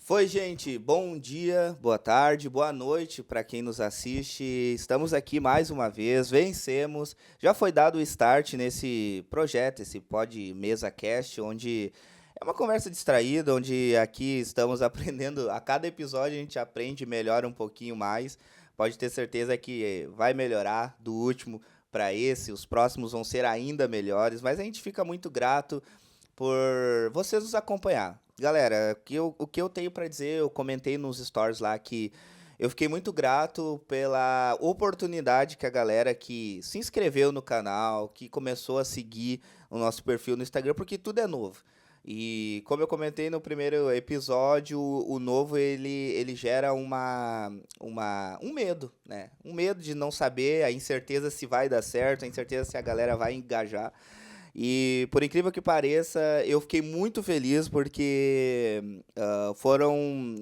Foi, gente. Bom dia, boa tarde, boa noite para quem nos assiste. Estamos aqui mais uma vez, vencemos. Já foi dado o start nesse projeto, esse Pod Mesa Cast, onde é uma conversa distraída, onde aqui estamos aprendendo. A cada episódio a gente aprende e melhora um pouquinho mais. Pode ter certeza que vai melhorar do último para esse. Os próximos vão ser ainda melhores, mas a gente fica muito grato por vocês nos acompanhar. Galera, o que eu tenho para dizer, eu comentei nos stories lá que eu fiquei muito grato pela oportunidade que a galera que se inscreveu no canal, que começou a seguir o nosso perfil no Instagram, porque tudo é novo. E como eu comentei no primeiro episódio, o novo ele gera um medo, né? Um medo de não saber, a incerteza se vai dar certo, a incerteza se a galera vai engajar. E por incrível que pareça, eu fiquei muito feliz porque foram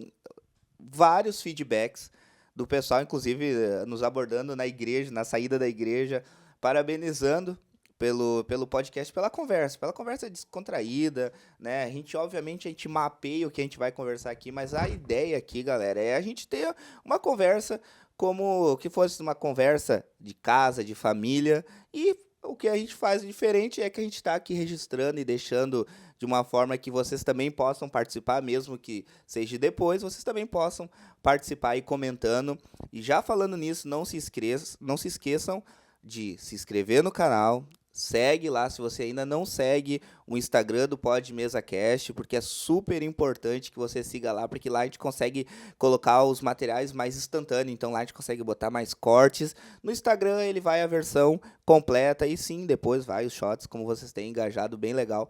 vários feedbacks do pessoal, inclusive nos abordando na igreja, na saída da igreja, parabenizando pelo podcast, pela conversa descontraída, né? Obviamente, a gente mapeia o que a gente vai conversar aqui, mas a ideia aqui, galera, é a gente ter uma conversa como que fosse uma conversa de casa, de família, e o que a gente faz diferente é que a gente está aqui registrando e deixando de uma forma que vocês também possam participar, mesmo que seja depois, vocês também possam participar e comentando. E já falando nisso, não se esqueçam de se inscrever no canal. Segue lá se você ainda não segue o Instagram do Pod Mesa Cast, porque é super importante que você siga lá, porque lá a gente consegue colocar os materiais mais instantâneos, então lá a gente consegue botar mais cortes. No Instagram ele vai a versão completa e sim, depois vai os shots, como vocês têm engajado bem legal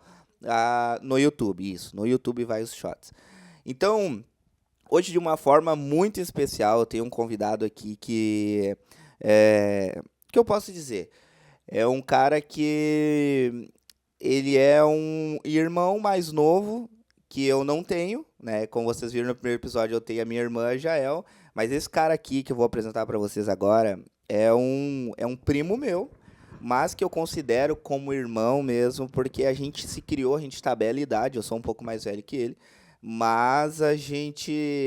no YouTube. Isso, no YouTube vai os shots. Então, hoje de uma forma muito especial, eu tenho um convidado aqui que eu posso dizer, é um cara que ele é um irmão mais novo que eu não tenho, né? Como vocês viram no primeiro episódio, eu tenho a minha irmã, a Jael, mas esse cara aqui que eu vou apresentar para vocês agora é um primo meu, mas que eu considero como irmão mesmo, porque a gente se criou, a gente está bela idade, eu sou um pouco mais velho que ele, mas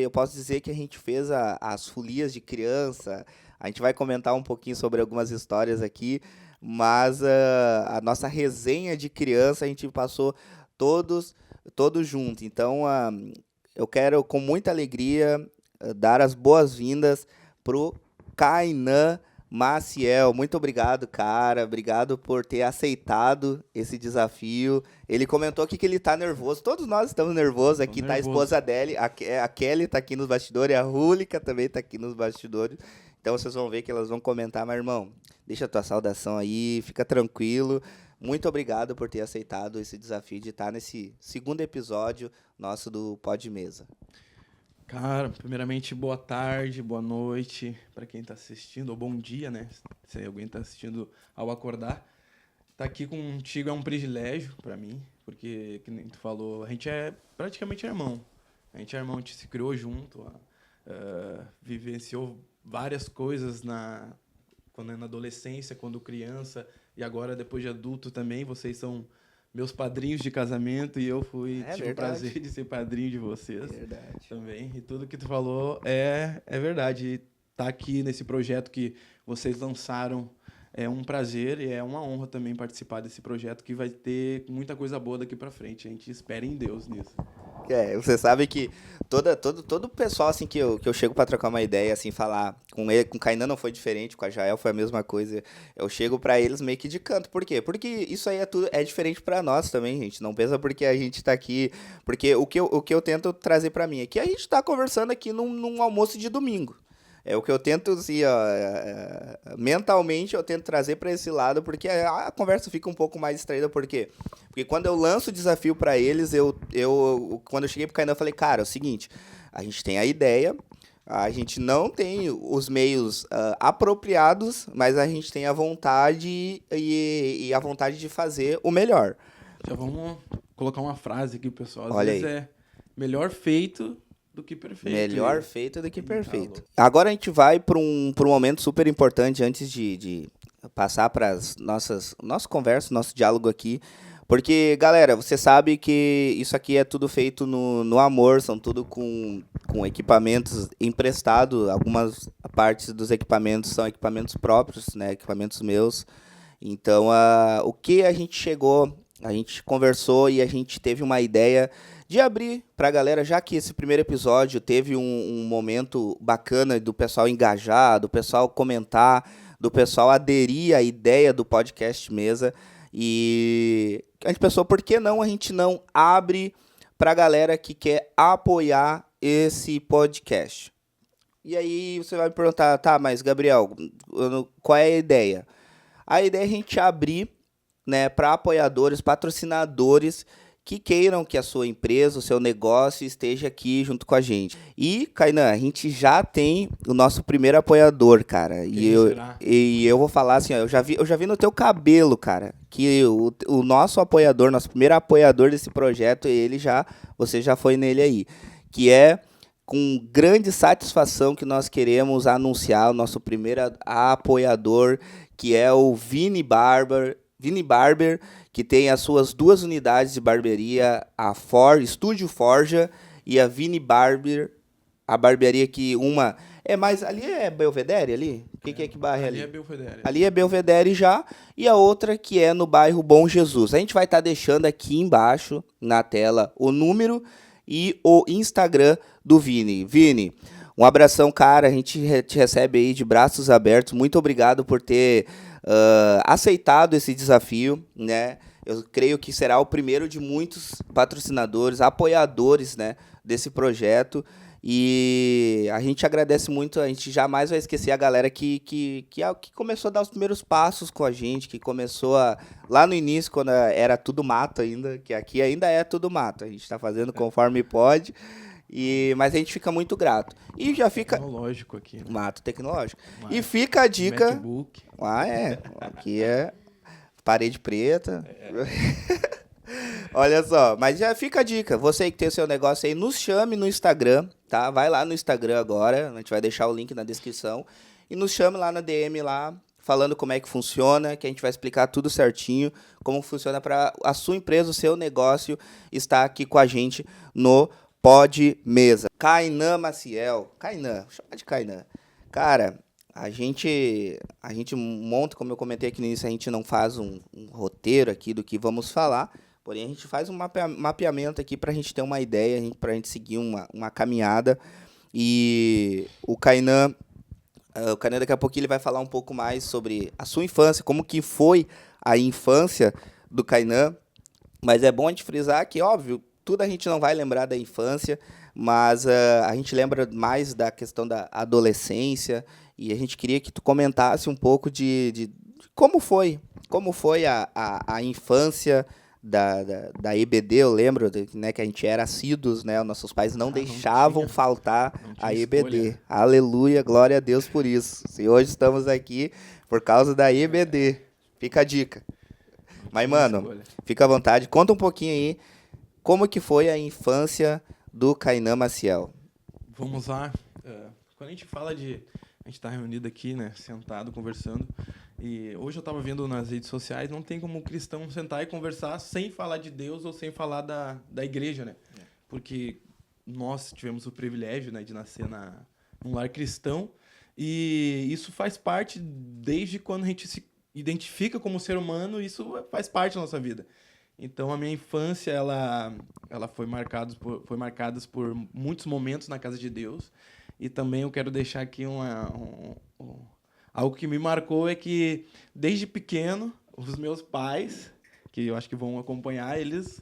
eu posso dizer que a gente fez as folias de criança, a gente vai comentar um pouquinho sobre algumas histórias aqui, mas a nossa resenha de criança a gente passou todos, todos juntos. Então, eu quero, com muita alegria, dar as boas-vindas pro Kainan Maciel. Muito obrigado, cara. Obrigado por ter aceitado esse desafio. Ele comentou aqui que ele tá nervoso. Todos nós estamos nervosos. Aqui tá a esposa dele, a Kelly tá aqui nos bastidores, a Rúlica também tá aqui nos bastidores. Então vocês vão ver que elas vão comentar, mas irmão, deixa a tua saudação aí, fica tranquilo. Muito obrigado por ter aceitado esse desafio de estar nesse segundo episódio nosso do Pod Mesa. Cara, primeiramente, boa tarde, boa noite para quem está assistindo, ou bom dia, né? Se alguém está assistindo ao acordar. Tá aqui contigo é um privilégio para mim, porque, que nem tu falou, a gente é praticamente irmão. A gente é irmão, a gente se criou junto, vivenciou várias coisas quando é na adolescência, quando criança, e agora depois de adulto também. Vocês são meus padrinhos de casamento e eu tive o prazer de ser padrinho de vocês também. E tudo que tu falou é verdade. Tá aqui nesse projeto que vocês lançaram é um prazer e é uma honra também participar desse projeto que vai ter muita coisa boa daqui para frente. A gente espera em Deus nisso. Você sabe que todo o pessoal assim que eu chego para trocar uma ideia, assim, falar com ele, com o Kainan não foi diferente, com a Jael foi a mesma coisa. Eu chego para eles meio que de canto. Por quê? Porque isso aí é diferente para nós também, gente. Não pensa porque a gente tá aqui, porque o que eu tento trazer para mim é que a gente tá conversando aqui num almoço de domingo. É o que eu tento, assim, mentalmente eu tento trazer para esse lado, porque a conversa fica um pouco mais distraída. Por quê? Porque quando eu lanço o desafio para eles, quando eu cheguei pro Kainan, eu falei, cara, é o seguinte, a gente tem a ideia, a gente não tem os meios apropriados, mas a gente tem a vontade e a vontade de fazer o melhor. Já vamos colocar uma frase aqui, pessoal. Às vezes é melhor feito do que perfeito. Melhor feito do que perfeito. Agora a gente vai para um momento super importante antes de passar para nossa conversa, nosso diálogo aqui, Porque, galera, você sabe que isso aqui é tudo feito no amor, são tudo com equipamentos emprestados. Algumas partes dos equipamentos são equipamentos próprios, né? Equipamentos meus. Então, o que a gente chegou, a gente conversou e a gente teve uma ideia de abrir para a galera, já que esse primeiro episódio teve um momento bacana do pessoal engajar, do pessoal comentar, do pessoal aderir à ideia do podcast Mesa. E a gente pensou, por que não a gente não abre para a galera que quer apoiar esse podcast? E aí você vai me perguntar, tá, mas Gabriel, qual é a ideia? A ideia é a gente abrir, né, para apoiadores, patrocinadores que queiram que a sua empresa, o seu negócio esteja aqui junto com a gente. E, Kainan, a gente já tem o nosso primeiro apoiador, cara. E eu vou falar assim, ó, eu já vi no teu cabelo, cara, que o nosso apoiador, nosso primeiro apoiador desse projeto, você já foi nele aí, que é com grande satisfação que nós queremos anunciar o nosso primeiro apoiador, que é o Vini Barber, que tem as suas 2 unidades de barbearia, a Estúdio Forja e a Vini Barber, a barbearia que uma é mais... Ali é Belvedere, ali? O que é que bairro ali? Ali é Belvedere. Ali é Belvedere já, e a outra que é no bairro Bom Jesus. A gente vai estar deixando aqui embaixo, na tela, o número e o Instagram do Vini. Vini, um abração, cara, a gente te recebe aí de braços abertos. Muito obrigado por ter aceitado esse desafio, né? Eu creio que será o primeiro de muitos patrocinadores, apoiadores, né, desse projeto. E a gente agradece muito, a gente jamais vai esquecer a galera que começou a dar os primeiros passos com a gente, que começou lá no início, quando era tudo mato ainda, que aqui ainda é tudo mato, a gente está fazendo conforme pode. Mas a gente fica muito grato. E já fica... Tecnológico aqui. Né? Mato tecnológico. E fica a dica... MacBook. Aqui é parede preta. Olha só, mas já fica a dica. Você que tem o seu negócio aí, nos chame no Instagram, tá? Vai lá no Instagram agora, a gente vai deixar o link na descrição. E nos chame lá na DM lá, falando como é que funciona, que a gente vai explicar tudo certinho, como funciona para a sua empresa, o seu negócio estar aqui com a gente no Pod Mesa. Kainan Maciel. Kainan, chama de Kainan. Cara, a gente monta, como eu comentei aqui no início, a gente não faz um roteiro aqui do que vamos falar, porém a gente faz um mapeamento aqui para a gente ter uma ideia, para a gente seguir uma caminhada. E o Kainan daqui a pouquinho ele vai falar um pouco mais sobre a sua infância, como que foi a infância do Kainan. Mas é bom a gente frisar que, óbvio, tudo a gente não vai lembrar da infância, mas a gente lembra mais da questão da adolescência, e a gente queria que tu comentasse um pouco de como foi a infância da EBD. Eu lembro, né, que a gente era assíduos, né, nossos pais não deixavam faltar a EBD. Escolha. Aleluia, glória a Deus por isso. E hoje estamos aqui por causa da EBD. Fica a dica. Mas, mano, fica à vontade, conta um pouquinho aí como que foi a infância do Kainan Maciel. Vamos lá. Quando a gente fala de... A gente está reunido aqui, né, sentado, conversando. E hoje eu estava vendo nas redes sociais, não tem como um cristão sentar e conversar sem falar de Deus ou sem falar da igreja, né? Porque nós tivemos o privilégio, né, de nascer num lar cristão. E isso faz parte desde quando a gente se identifica como ser humano, isso faz parte da nossa vida. Então, a minha infância, ela foi marcada por muitos momentos na casa de Deus. E também eu quero deixar aqui algo que me marcou, é que, desde pequeno, os meus pais, que eu acho que vão acompanhar, eles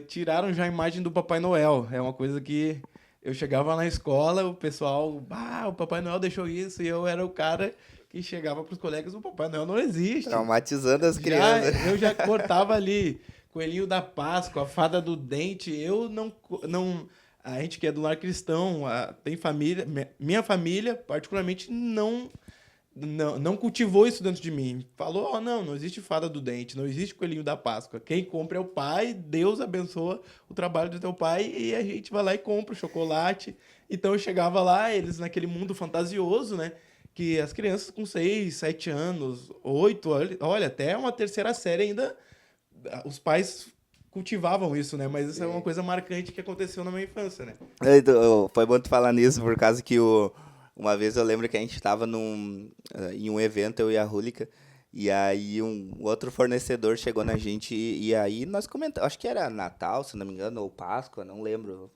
tiraram já a imagem do Papai Noel. É uma coisa que eu chegava na escola, o pessoal, o Papai Noel deixou isso, e eu era o cara que chegava para os colegas, o Papai Noel não existe. Traumatizando as crianças. Eu já cortava ali Coelhinho da Páscoa, a Fada do Dente. Eu não a gente que é do lar cristão, tem família, minha família particularmente não cultivou isso dentro de mim. Falou, não existe Fada do Dente, não existe Coelhinho da Páscoa. Quem compra é o pai, Deus abençoa o trabalho do teu pai, e a gente vai lá e compra o chocolate. Então eu chegava lá, eles naquele mundo fantasioso, né? Que as crianças com 6, 7 anos, 8, olha, até uma terceira série ainda os pais cultivavam isso, né? Mas isso é uma coisa marcante que aconteceu na minha infância, né? Foi bom tu falar nisso, por causa que uma vez eu lembro que a gente estava em um evento, eu e a Rúlica, e aí um outro fornecedor chegou na gente e aí nós comentamos, acho que era Natal, se não me engano, ou Páscoa, não lembro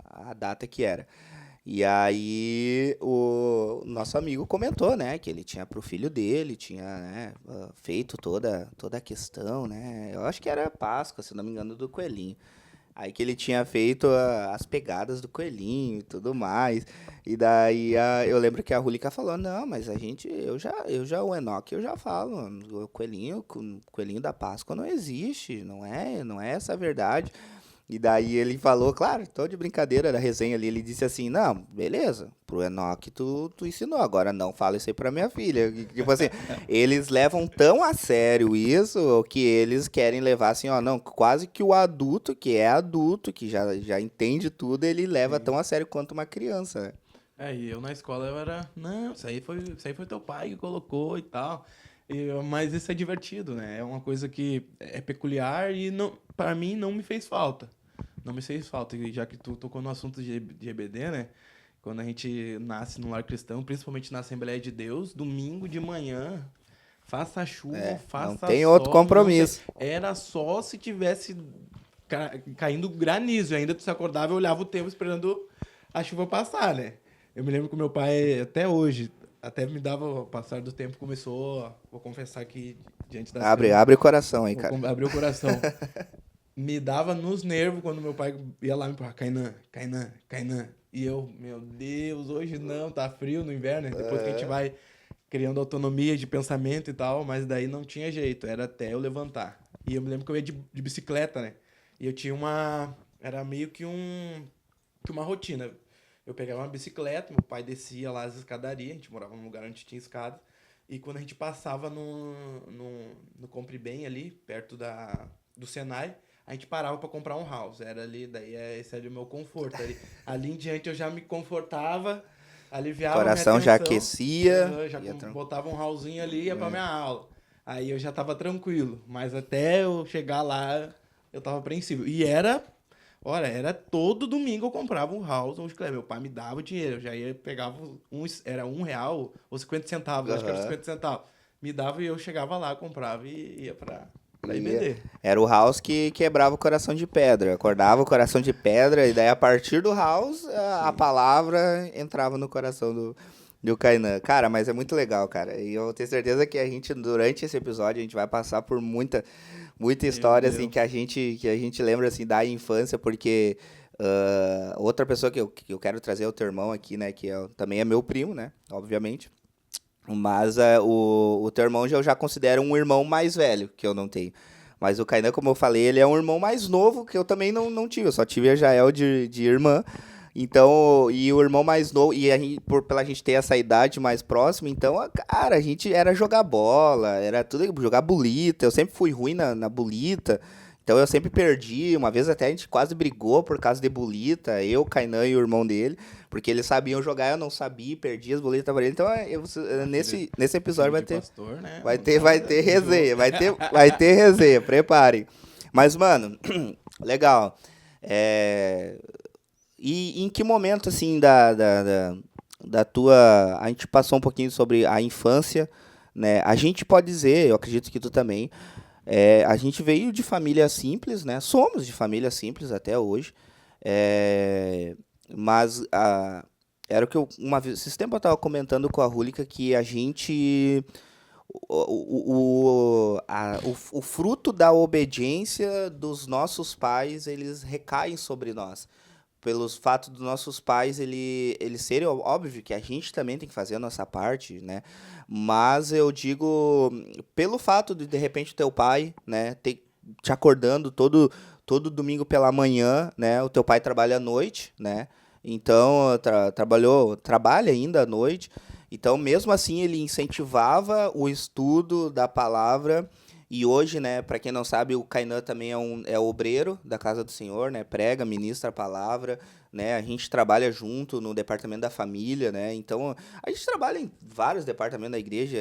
a data que era. E aí o nosso amigo comentou, né, que ele tinha pro filho dele, tinha, né, feito toda a questão, né, eu acho que era Páscoa, se não me engano, do coelhinho. Aí que ele tinha feito as pegadas do coelhinho e tudo mais. E daí eu lembro que a Rúlica falou, não, mas o Enoque eu já falo, o coelhinho da Páscoa não existe, não é essa a verdade. E daí ele falou, claro, tô de brincadeira da resenha ali, ele disse assim, não, beleza, pro Enoque tu ensinou, agora não fala isso aí pra minha filha. E, tipo assim, eles levam tão a sério isso, que eles querem levar assim, ó, não, quase que o adulto, que é adulto, que já entende tudo, ele leva Sim. tão a sério quanto uma criança, né? E eu na escola eu era, não, isso aí foi teu pai que colocou e tal. Mas isso é divertido, né? É uma coisa que é peculiar e não, para mim não me fez falta. Não me fez falta. E já que tu tocou no assunto de EBD, né? Quando a gente nasce no lar cristão, principalmente na Assembleia de Deus, domingo de manhã, faça chuva, Não faça tem outro sol, não tem... compromisso. Era só se tivesse caindo granizo. E ainda tu se acordava e olhava o tempo esperando a chuva passar, né? Eu me lembro que o meu pai, até hoje, até me dava, o passar do tempo, começou, vou confessar aqui, diante das câmeras, Abre o coração aí, vou cara. abrir o coração. Me dava nos nervos quando meu pai ia lá me empurrar, Kainan, Kainan, Kainan. E eu, meu Deus, hoje não, tá frio no inverno, né? Depois que a gente vai criando autonomia de pensamento e tal, mas daí não tinha jeito, era até eu levantar. E eu me lembro que eu ia de bicicleta, né? E eu tinha era meio que uma rotina. Eu pegava uma bicicleta, meu pai descia lá as escadarias, a gente morava num lugar onde tinha escada, e quando a gente passava no Compre Bem ali, perto do Senai, a gente parava para comprar um house. Era ali, daí esse era o meu conforto. Ali em diante eu já me confortava, aliviava a minha Coração já tensão, aquecia. já botava um housezinho ali e ia para minha aula. Aí eu já tava tranquilo, mas até eu chegar lá, eu tava apreensivo. Olha, era todo domingo eu comprava um house, um chiclete. Meu pai me dava o dinheiro, eu já ia, pegava era R$1 ou 50 centavos, acho que era 50 centavos. Me dava e eu chegava lá, comprava e ia pra EBD. Era o House que quebrava o coração de pedra. Acordava o coração de pedra, e daí a partir do House, a Sim. palavra entrava no coração do Kainan. Cara, mas é muito legal, cara. E eu tenho certeza que a gente, durante esse episódio, a gente vai passar por muita Meu história, assim, Deus. que a gente lembra, assim, da infância, porque outra pessoa que eu quero trazer é o teu irmão aqui, né, também é meu primo, né, obviamente. Mas o teu irmão eu já considero um irmão mais velho, que eu não tenho. Mas o Kainan, como eu falei, ele é um irmão mais novo, que eu também não tive. Eu só tive a Jael de irmã. Então, e o irmão mais novo, e pela gente ter essa idade mais próxima, então, cara, a gente era jogar bola, era tudo, jogar bolita. Eu sempre fui ruim na bolita, então eu sempre perdi. Uma vez até a gente quase brigou por causa de bolita, eu, Kainan e o irmão dele, porque eles sabiam jogar, eu não sabia, perdi as bolitas para ele. Então, nesse episódio Filho de pastor, né? vai ter resenha, vai ter resenha, preparem. Mas, mano, legal. E em que momento, assim, da tua... A gente passou um pouquinho sobre a infância, né? A gente pode dizer, eu acredito que tu também, a gente veio de família simples, né? Somos de família simples até hoje. Mas era o que esses tempos eu estava comentando com a Rúlica, que a gente... O fruto da obediência dos nossos pais, eles recaem sobre nós. Pelos fatos dos nossos pais eles serem, óbvio que a gente também tem que fazer a nossa parte, né? Mas eu digo, pelo fato de repente o teu pai, né, te acordando todo domingo pela manhã, né? O teu pai trabalha à noite, né? Então, trabalha ainda à noite. Então, mesmo assim, ele incentivava o estudo da palavra E hoje, né, para quem não sabe, o Kainan também é obreiro da Casa do Senhor, né? Prega, ministra a palavra, né? A gente trabalha junto no departamento da família, né? Então, a gente trabalha em vários departamentos da igreja.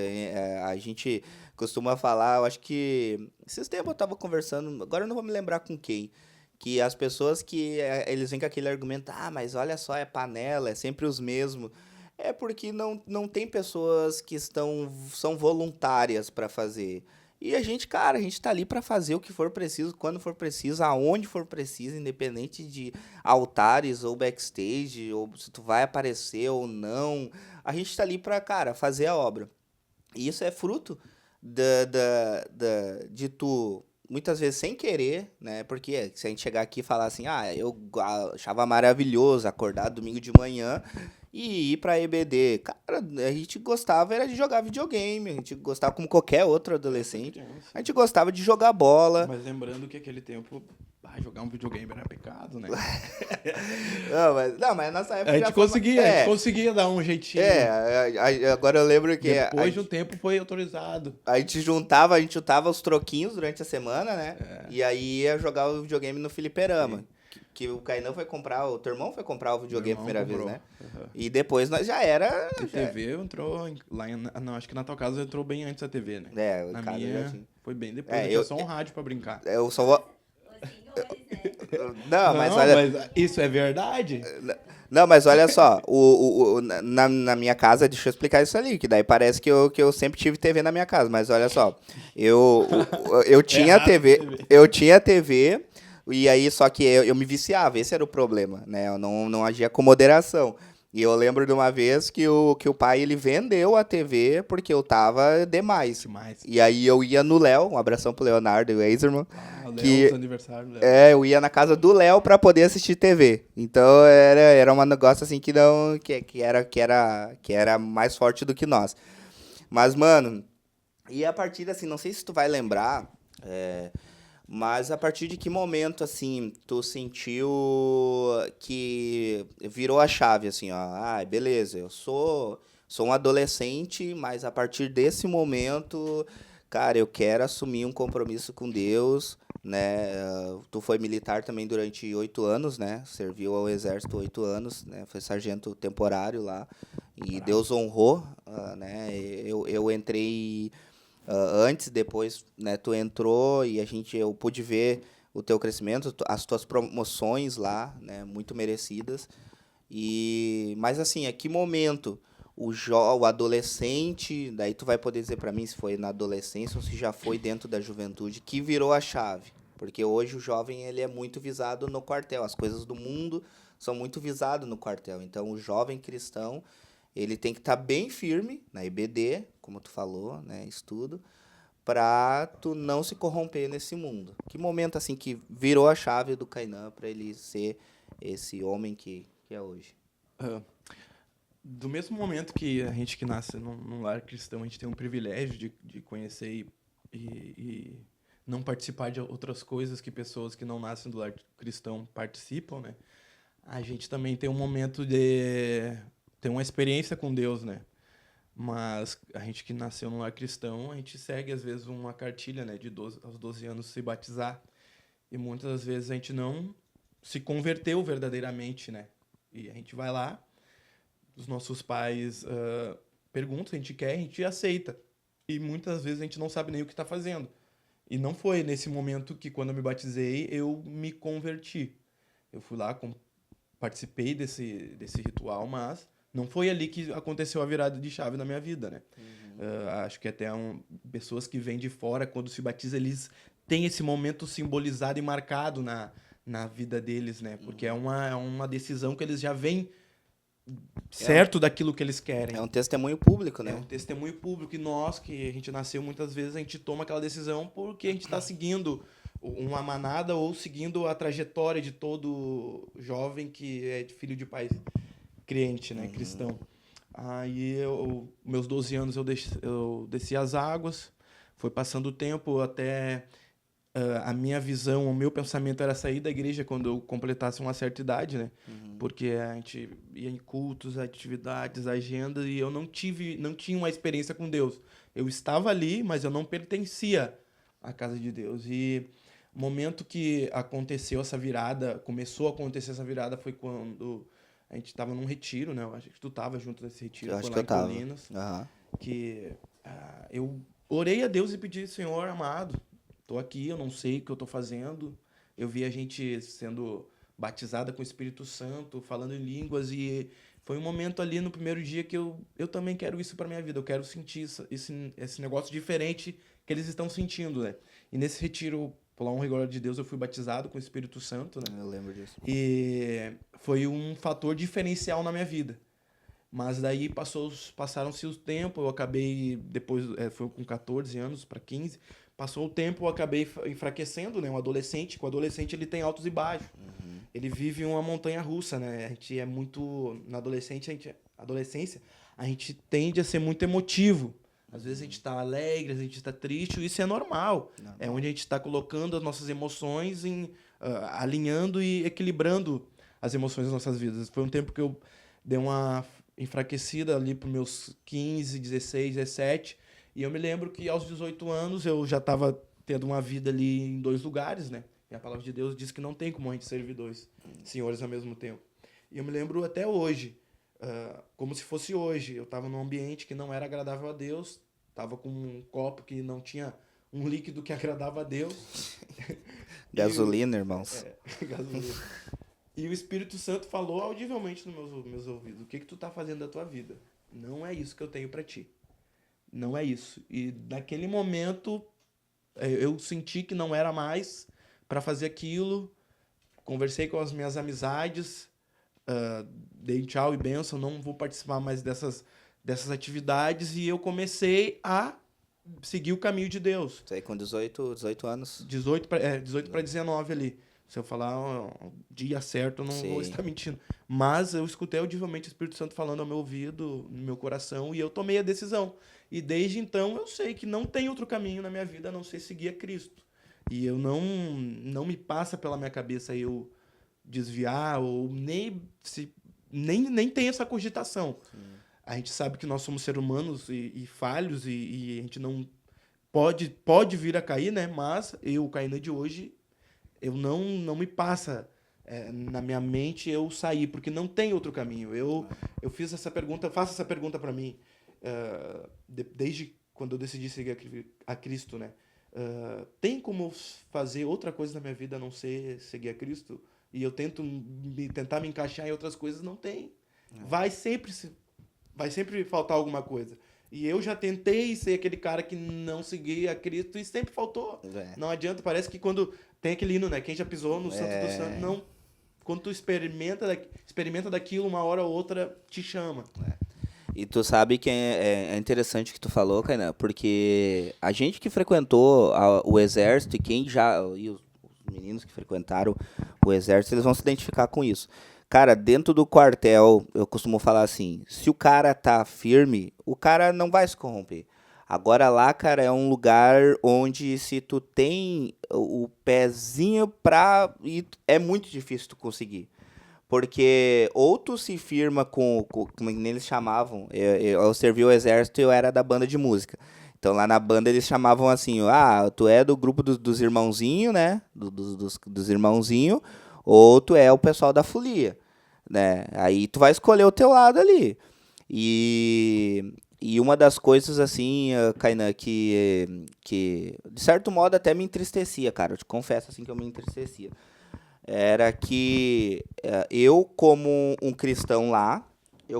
A gente costuma falar, eu acho que esses tempos eu estava conversando, agora eu não vou me lembrar com quem, que as pessoas que eles vêm com aquele argumento, mas olha só, é panela, é sempre os mesmos. É porque não tem pessoas que são voluntárias para fazer. E a gente, cara, a gente tá ali para fazer o que for preciso, quando for preciso, aonde for preciso, independente de altares ou backstage, ou se tu vai aparecer ou não. A gente tá ali pra, cara, fazer a obra. E isso é fruto de tu, muitas vezes sem querer, né? Porque se a gente chegar aqui e falar assim, eu achava maravilhoso acordar domingo de manhã e ir pra EBD. Cara, a gente gostava era de jogar videogame, a gente gostava como qualquer outro adolescente. A gente gostava de jogar bola. Mas lembrando que aquele tempo, jogar um videogame era pecado, né? Mas nessa época a gente conseguia dar um jeitinho. Agora eu lembro que... Depois de um tempo foi autorizado. A gente juntava os troquinhos durante a semana, né? E aí ia jogar o videogame no filiperama. Que o Kainan foi comprar, o teu irmão foi comprar o videogame a primeira vez, né? Uhum. E depois nós já era... A TV entrou lá não, acho que na tua casa entrou bem antes da TV, né? Na minha foi bem depois, tinha só um rádio pra brincar. Eu só vou... Mas isso é verdade? Não, mas olha só, na minha casa, deixa eu explicar isso ali, que daí parece que eu sempre tive TV na minha casa, mas olha só, eu tinha TV, e aí só que eu me viciava, esse era o problema, né? Eu não agia com moderação. E eu lembro de uma vez que o pai, ele vendeu a TV porque eu tava demais. E aí eu ia no Léo, um abração pro Leonardo e o Eiserman. O Léo, aniversário do Léo. Eu ia na casa do Léo pra poder assistir TV. Então era um negócio assim que era mais forte do que nós. Mas, mano, e a partir assim, não sei se tu vai lembrar, mas a partir de que momento, assim, tu sentiu que virou a chave, assim, ó, beleza, eu sou um adolescente, mas a partir desse momento, cara, eu quero assumir um compromisso com Deus, né? Tu foi militar também durante 8 anos, né? Serviu ao exército 8 anos, né? Foi sargento temporário lá, e Deus honrou, né? Eu entrei... antes, depois, né, tu entrou e eu pude ver o teu crescimento, as tuas promoções lá, né, muito merecidas. Mas assim, a que momento o adolescente, daí tu vai poder dizer para mim se foi na adolescência ou se já foi dentro da juventude, que virou a chave? Porque hoje o jovem, ele é muito visado no quartel, as coisas do mundo são muito visadas no quartel. Então, o jovem cristão, ele tem que estar bem firme na EBD, como tu falou, né, estudo, para tu não se corromper nesse mundo. Que momento assim que virou a chave do Kainan para ele ser esse homem que é hoje? Do mesmo momento que a gente que nasce num lar cristão, a gente tem um privilégio de conhecer e não participar de outras coisas que pessoas que não nascem do lar cristão participam, né? A gente também tem um momento de ter uma experiência com Deus, né? Mas a gente que nasceu num lar cristão, a gente segue, às vezes, uma cartilha, né? Aos 12 anos se batizar. E muitas das vezes a gente não se converteu verdadeiramente, né? E a gente vai lá, os nossos pais perguntam se a gente quer, a gente aceita. E muitas vezes a gente não sabe nem o que está fazendo. E não foi nesse momento que, quando eu me batizei, eu me converti. Eu fui lá, participei desse ritual, mas não foi ali que aconteceu a virada de chave na minha vida, né? Acho que até pessoas que vêm de fora, quando se batizam, eles têm esse momento simbolizado e marcado na vida deles, né? Porque é uma decisão que eles já vêm certo daquilo que eles querem. É um testemunho público, né? É um testemunho público. E nós, que a gente nasceu muitas vezes, a gente toma aquela decisão porque a gente está seguindo uma manada ou seguindo a trajetória de todo jovem que é filho de pai crente, né? Cristão. Aí, meus 12 anos, eu desci as águas, foi passando o tempo até... a minha visão, o meu pensamento era sair da igreja quando eu completasse uma certa idade, né? Porque a gente ia em cultos, atividades, agendas, e eu não tinha uma experiência com Deus. Eu estava ali, mas eu não pertencia a casa de Deus. E o momento que aconteceu essa virada, começou a acontecer essa virada, foi quando a gente estava num retiro, né? Eu acho que tu estava junto nesse retiro, Eu foi acho que lá eu em tava. Colinas, Aham. que eu orei a Deus e pedi, Senhor amado, tô aqui, eu não sei o que eu tô fazendo. Eu vi a gente sendo batizada com o Espírito Santo, falando em línguas, e foi um momento ali no primeiro dia que eu também quero isso para minha vida. Eu quero sentir esse negócio diferente que eles estão sentindo, né? E nesse retiro, por honra e glória de Deus, eu fui batizado com o Espírito Santo, né? Eu lembro disso. E foi um fator diferencial na minha vida. Mas daí passaram-se o tempo, eu acabei, depois, foi com 14 anos para 15, passou o tempo, eu acabei enfraquecendo, né? Um adolescente, com o adolescente ele tem altos e baixos. Ele vive uma montanha russa, né? A gente é muito, na adolescência, a gente tende a ser muito emotivo. Às vezes a gente está alegre, a gente está triste, isso é normal. É onde a gente está colocando as nossas emoções, alinhando e equilibrando as emoções das nossas vidas. Foi um tempo que eu dei uma enfraquecida ali para meus 15, 16, 17. E eu me lembro que aos 18 anos eu já estava tendo uma vida ali em 2 lugares, né? E a palavra de Deus diz que não tem como a gente servir 2 senhores ao mesmo tempo. E eu me lembro até hoje, como se fosse hoje. Eu estava num ambiente que não era agradável a Deus, estava com um copo que não tinha um líquido que agradava a Deus. Gasolina, irmãos. Gasolina. E o Espírito Santo falou audivelmente nos meus ouvidos: o que tu tá fazendo da tua vida? Não é isso que eu tenho para ti. Não é isso. E naquele momento eu senti que não era mais para fazer aquilo. Conversei com as minhas amizades, dei tchau e bênção, não vou participar mais dessas atividades, e eu comecei a seguir o caminho de Deus. Isso aí com 18 anos. 18 para 19 ali. Se eu falar o dia certo, eu não vou estar mentindo. Mas eu escutei audivelmente o Espírito Santo falando ao meu ouvido, no meu coração, e eu tomei a decisão. E desde então eu sei que não tem outro caminho na minha vida a não ser seguir a Cristo. E eu não me passa pela minha cabeça eu desviar, ou nem tem essa cogitação. A gente sabe que nós somos seres humanos e falhos, e a gente não pode vir a cair, né? Mas eu, o Kainan de hoje, eu não me passa na minha mente eu sair, porque não tem outro caminho. Eu fiz essa pergunta, faço essa pergunta para mim, desde quando eu decidi seguir a Cristo, né? Tem como fazer outra coisa na minha vida a não ser seguir a Cristo? E eu tentar me encaixar em outras coisas, não tem. Vai sempre faltar alguma coisa. E eu já tentei ser aquele cara que não seguia a Cristo e sempre faltou. Não adianta, parece que quando tem aquele hino, né? Quem já pisou no Santo do Santo, não. Quando tu experimenta daquilo, uma hora ou outra te chama. E tu sabe que é interessante o que tu falou, Kainan, porque a gente que frequentou o exército e os meninos que frequentaram o exército, eles vão se identificar com isso. Cara, dentro do quartel, eu costumo falar assim, se o cara tá firme, o cara não vai se corromper. Agora lá, cara, é um lugar onde se tu tem o pezinho pra ir, é muito difícil tu conseguir. Porque ou tu se firma como eles chamavam, eu servi o exército e eu era da banda de música. Então lá na banda eles chamavam assim, tu é do grupo dos irmãozinhos, né? Dos irmãozinhos, ou tu é o pessoal da folia, né? Aí tu vai escolher o teu lado ali. E uma das coisas, assim, Kainan, que de certo modo até me entristecia, cara. Eu te confesso, assim, que eu me entristecia. Era que eu, como um cristão lá, eu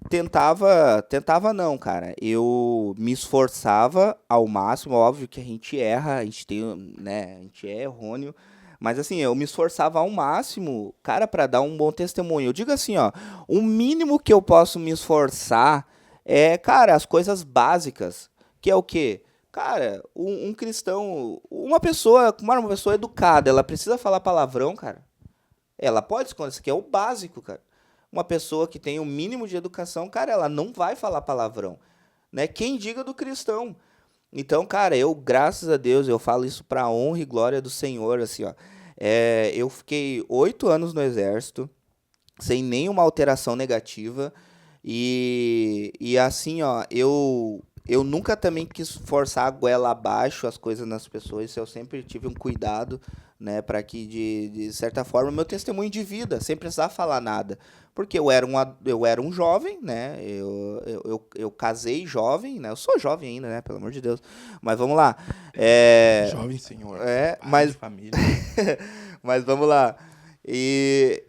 tentava não, cara. Eu me esforçava ao máximo, óbvio que a gente erra, a gente tem, né, a gente é errôneo, mas assim, eu me esforçava ao máximo, cara, para dar um bom testemunho. Eu digo assim, ó, o mínimo que eu posso me esforçar é, cara, as coisas básicas, que é o quê? Cara, um cristão, uma pessoa educada, ela precisa falar palavrão, cara. Ela pode esconder, isso aqui é o básico, cara. Uma pessoa que tem o mínimo de educação, cara, ela não vai falar palavrão, né? Quem diga do cristão. Então, cara, eu, graças a Deus, eu falo isso pra honra e glória do Senhor, assim, ó. Eu fiquei 8 anos no exército, sem nenhuma alteração negativa, e assim, ó, eu nunca também quis forçar a goela abaixo as coisas nas pessoas, eu sempre tive um cuidado, né, para que, de certa forma, meu testemunho de vida, sem precisar falar nada. Porque eu era um jovem, né, eu casei jovem, né, eu sou jovem ainda, né, pelo amor de Deus, mas vamos lá. Jovem senhor, pai Mas, de família. mas vamos lá. E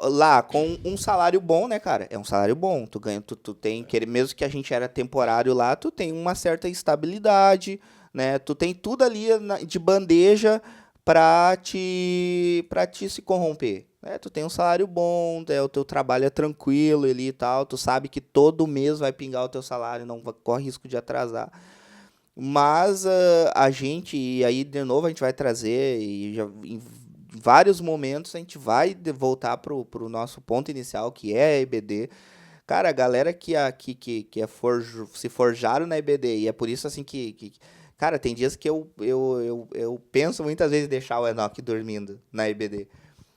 lá, com um salário bom, né, cara? É um salário bom. Tu ganha, tu tem, mesmo que a gente era temporário lá, tu tem uma certa estabilidade, né? Tu tem tudo ali de bandeja pra te se corromper. Né? Tu tem um salário bom, o teu trabalho é tranquilo ali e tal. Tu sabe que todo mês vai pingar o teu salário, não corre risco de atrasar. Mas a gente, e aí de novo a gente vai trazer, e já, em vários momentos a gente vai voltar pro nosso ponto inicial, que é a EBD. Cara, a galera se forjaram na EBD, e é por isso assim cara, tem dias que eu penso muitas vezes em deixar o Enoch dormindo na EBD.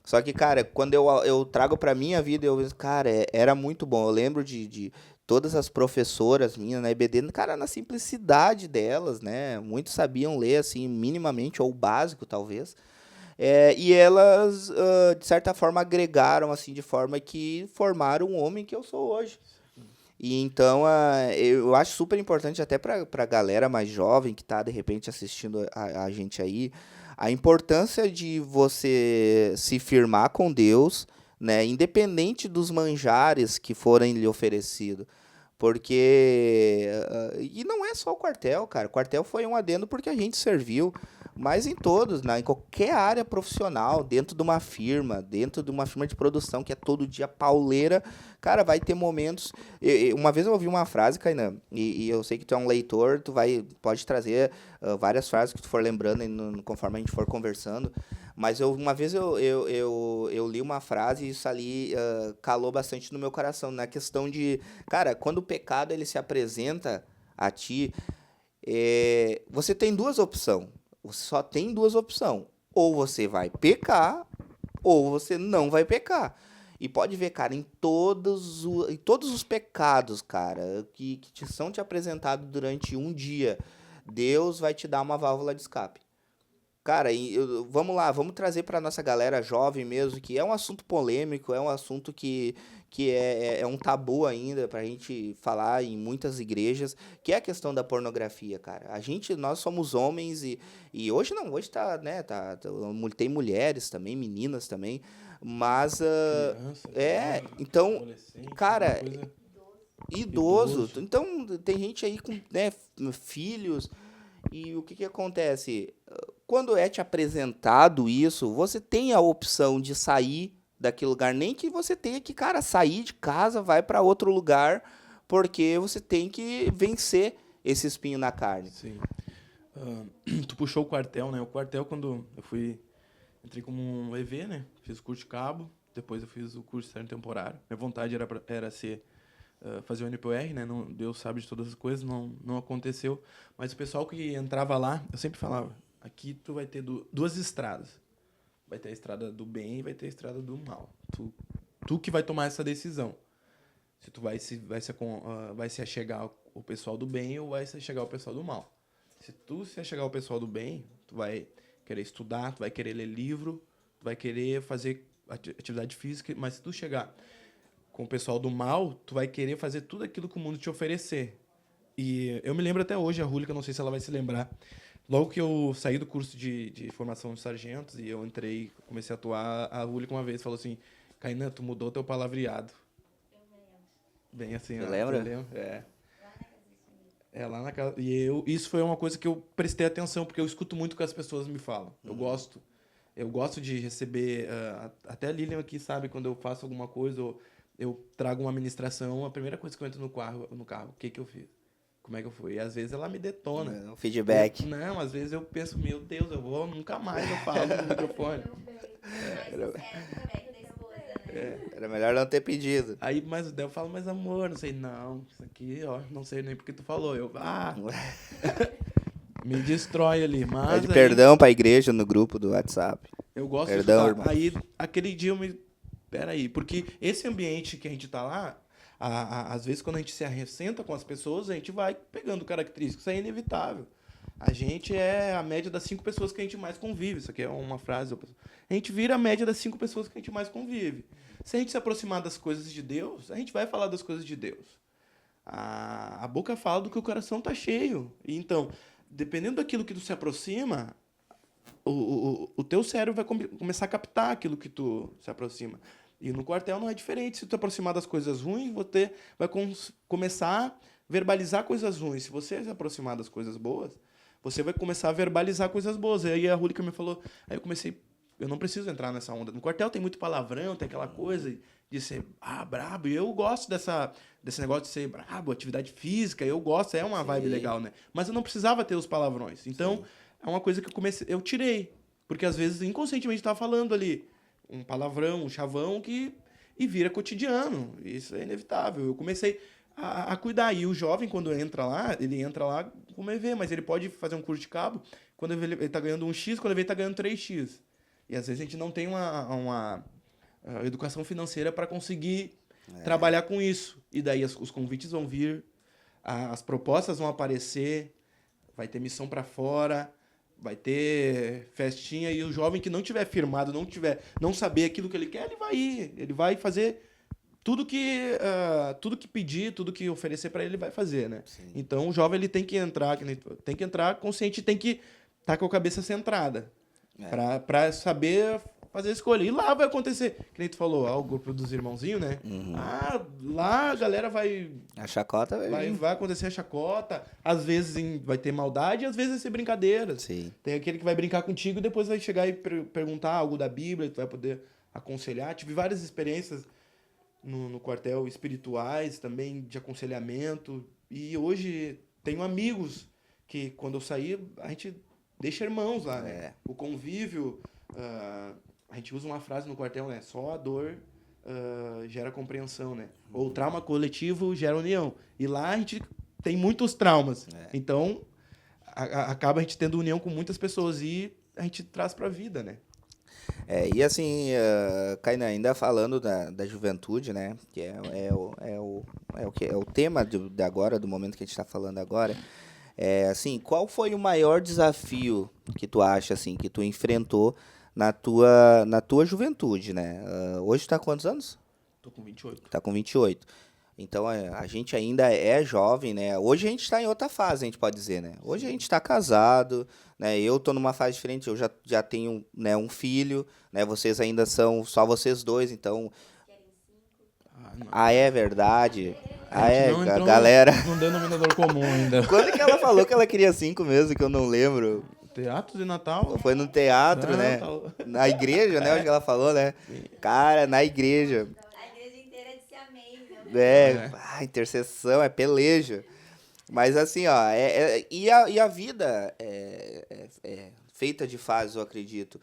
Só que, cara, quando eu trago pra minha vida, cara, era muito bom. Eu lembro de todas as professoras minhas na EBD, cara, na simplicidade delas, né? Muitos sabiam ler, assim, minimamente, ou o básico, talvez. E elas, de certa forma, agregaram, assim, de forma que formaram o homem que eu sou hoje. E então, eu acho super importante até pra galera mais jovem que tá, de repente, assistindo a gente aí, a importância de você se firmar com Deus, né, independente dos manjares que forem lhe oferecidos. Porque. E não é só o quartel, cara. O quartel foi um adendo porque a gente serviu. Mas em todos, né? Em qualquer área profissional, dentro de uma firma de produção que é todo dia pauleira, cara, vai ter momentos. Uma vez eu ouvi uma frase, Kainan, e eu sei que tu é um leitor, pode trazer várias frases que tu for lembrando conforme a gente for conversando. Mas uma vez eu li uma frase e isso ali calou bastante no meu coração, na questão de, cara, quando o pecado ele se apresenta a ti, você tem duas opções. Você só tem duas opções. Ou você vai pecar, ou você não vai pecar. E pode ver, cara, em todos os pecados, cara, que são te apresentados durante um dia, Deus vai te dar uma válvula de escape. Cara, vamos lá, vamos trazer para nossa galera jovem mesmo, que é um assunto polêmico, é um assunto que é um tabu ainda pra gente falar em muitas igrejas, que é a questão da pornografia, cara. Nós somos homens e hoje não, hoje tá, né, tem mulheres também, meninas também, mas Criança, então, adolescente, cara, coisa... idoso, então tem gente aí com, né, filhos, e o que acontece? Quando é te apresentado isso, você tem a opção de sair daquele lugar, nem que você tenha que, cara, sair de casa, vai para outro lugar, porque você tem que vencer esse espinho na carne. Sim. Tu puxou o quartel, né? O quartel, quando eu entrei como um EV, né? Fiz o curso de cabo, depois eu fiz o curso externo temporário. Minha vontade era fazer o NPR, né? Não, Deus sabe de todas as coisas, não aconteceu. Mas o pessoal que entrava lá, eu sempre falava, aqui tu vai ter duas estradas. Vai ter a estrada do bem e vai ter a estrada do mal. Tu que vai tomar essa decisão. Se tu vai se achegar o pessoal do bem ou vai se achegar o pessoal do mal. Se tu se achegar o pessoal do bem, tu vai querer estudar, tu vai querer ler livro, tu vai querer fazer atividade física, mas se tu chegar com o pessoal do mal, tu vai querer fazer tudo aquilo que o mundo te oferecer. E eu me lembro até hoje, a Rúlica, não sei se ela vai se lembrar, logo que eu saí do curso de formação de sargentos e eu comecei a atuar, a Rúlica uma vez falou assim, Kainan, tu mudou teu palavreado. Bem assim, Você lembra? Lá na casa. E isso foi uma coisa que eu prestei atenção, porque eu escuto muito o que as pessoas me falam. Eu gosto de receber, até a Lilian aqui sabe, quando eu faço alguma coisa, ou eu trago uma administração, a primeira coisa que eu entro no carro, o que eu fiz? Como é que eu fui? E às vezes ela me detona. Um feedback. Não, às vezes eu penso, meu Deus, nunca mais eu falo no microfone. Era melhor não ter pedido. Aí, mas eu falo, mas amor, não sei, não, isso aqui, ó, não sei nem porque tu falou. Me destrói ali, mas... Pede perdão pra igreja no grupo do WhatsApp. Eu gosto perdão, de irmão. Aí, aquele dia peraí, porque esse ambiente que a gente tá lá, Às vezes, quando a gente se arressenta com as pessoas, a gente vai pegando características. Isso é inevitável. A gente é a média das 5 pessoas que a gente mais convive. Isso aqui é uma frase. A gente vira a média das 5 pessoas que a gente mais convive. Se a gente se aproximar das coisas de Deus, a gente vai falar das coisas de Deus. A boca fala do que o coração está cheio. E então, dependendo daquilo que tu se aproxima, o teu cérebro vai começar a captar aquilo que tu se aproxima. E no quartel não é diferente. Se tu aproximar das coisas ruins, você vai começar a verbalizar coisas ruins. Se você se aproximar das coisas boas, você vai começar a verbalizar coisas boas. E aí a Rúlica me falou, aí eu não preciso entrar nessa onda. No quartel tem muito palavrão, tem aquela coisa de ser brabo. E eu gosto desse negócio de ser brabo, atividade física, eu gosto, é uma vibe legal, né? Mas eu não precisava ter os palavrões. Então, é uma coisa que eu tirei. Porque às vezes, inconscientemente, estava falando ali um palavrão, um chavão e vira cotidiano. Isso é inevitável. Eu comecei a cuidar. E o jovem, quando ele entra lá como EV, mas ele pode fazer um curso de cabo, quando ele está ganhando 1x, quando ele está ganhando 3x. E às vezes a gente não tem uma educação financeira para conseguir trabalhar com isso. E daí os convites vão vir, as propostas vão aparecer, vai ter missão para fora, vai ter festinha, e o jovem que não tiver firmado, não saber aquilo que ele quer, ele vai ir. Ele vai fazer tudo que pedir, tudo que oferecer para ele vai fazer, né? Sim. Então o jovem ele tem que entrar consciente, tem que estar com a cabeça centrada. Para saber fazer a escolha. E lá vai acontecer, que nem tu falou, o grupo dos irmãozinhos, né? Uhum. Lá a galera vai... A chacota vai acontecer a chacota. Às vezes vai ter maldade, às vezes vai ser brincadeira. Sim. Tem aquele que vai brincar contigo e depois vai chegar e perguntar algo da Bíblia, tu vai poder aconselhar. Tive várias experiências no quartel espirituais, também de aconselhamento. E hoje tenho amigos que, quando eu saí, a gente... deixa irmãos lá, né? O convívio, a gente usa uma frase no quartel, né? Só a dor gera compreensão, né? Ou trauma coletivo gera união. E lá a gente tem muitos traumas. Então, acaba a gente tendo união com muitas pessoas e a gente traz pra vida, né? E assim, Kainan, ainda falando da juventude, né? Que é o tema de agora, do momento que a gente está falando agora. Assim, qual foi o maior desafio que tu acha, assim, que tu enfrentou na tua juventude, né? Hoje tu tá com quantos anos? Tô com 28. Tá com 28. Então, a gente ainda é jovem, né? Hoje a gente tá em outra fase, a gente pode dizer, né? Hoje a gente tá casado, né? Eu tô numa fase diferente, eu já tenho, né, um filho, né? Vocês ainda são só vocês dois, então... é verdade. A galera... Não denominador comum ainda. Quando que ela falou que ela queria 5 mesmo, que eu não lembro? Teatro de Natal? Foi no teatro, né? Na igreja, né? Onde que ela falou, né? Sim. Cara, na igreja. A igreja inteira disse amém. Né? Intercessão, é peleja. Mas assim, ó, e a vida é feita de fases, eu acredito.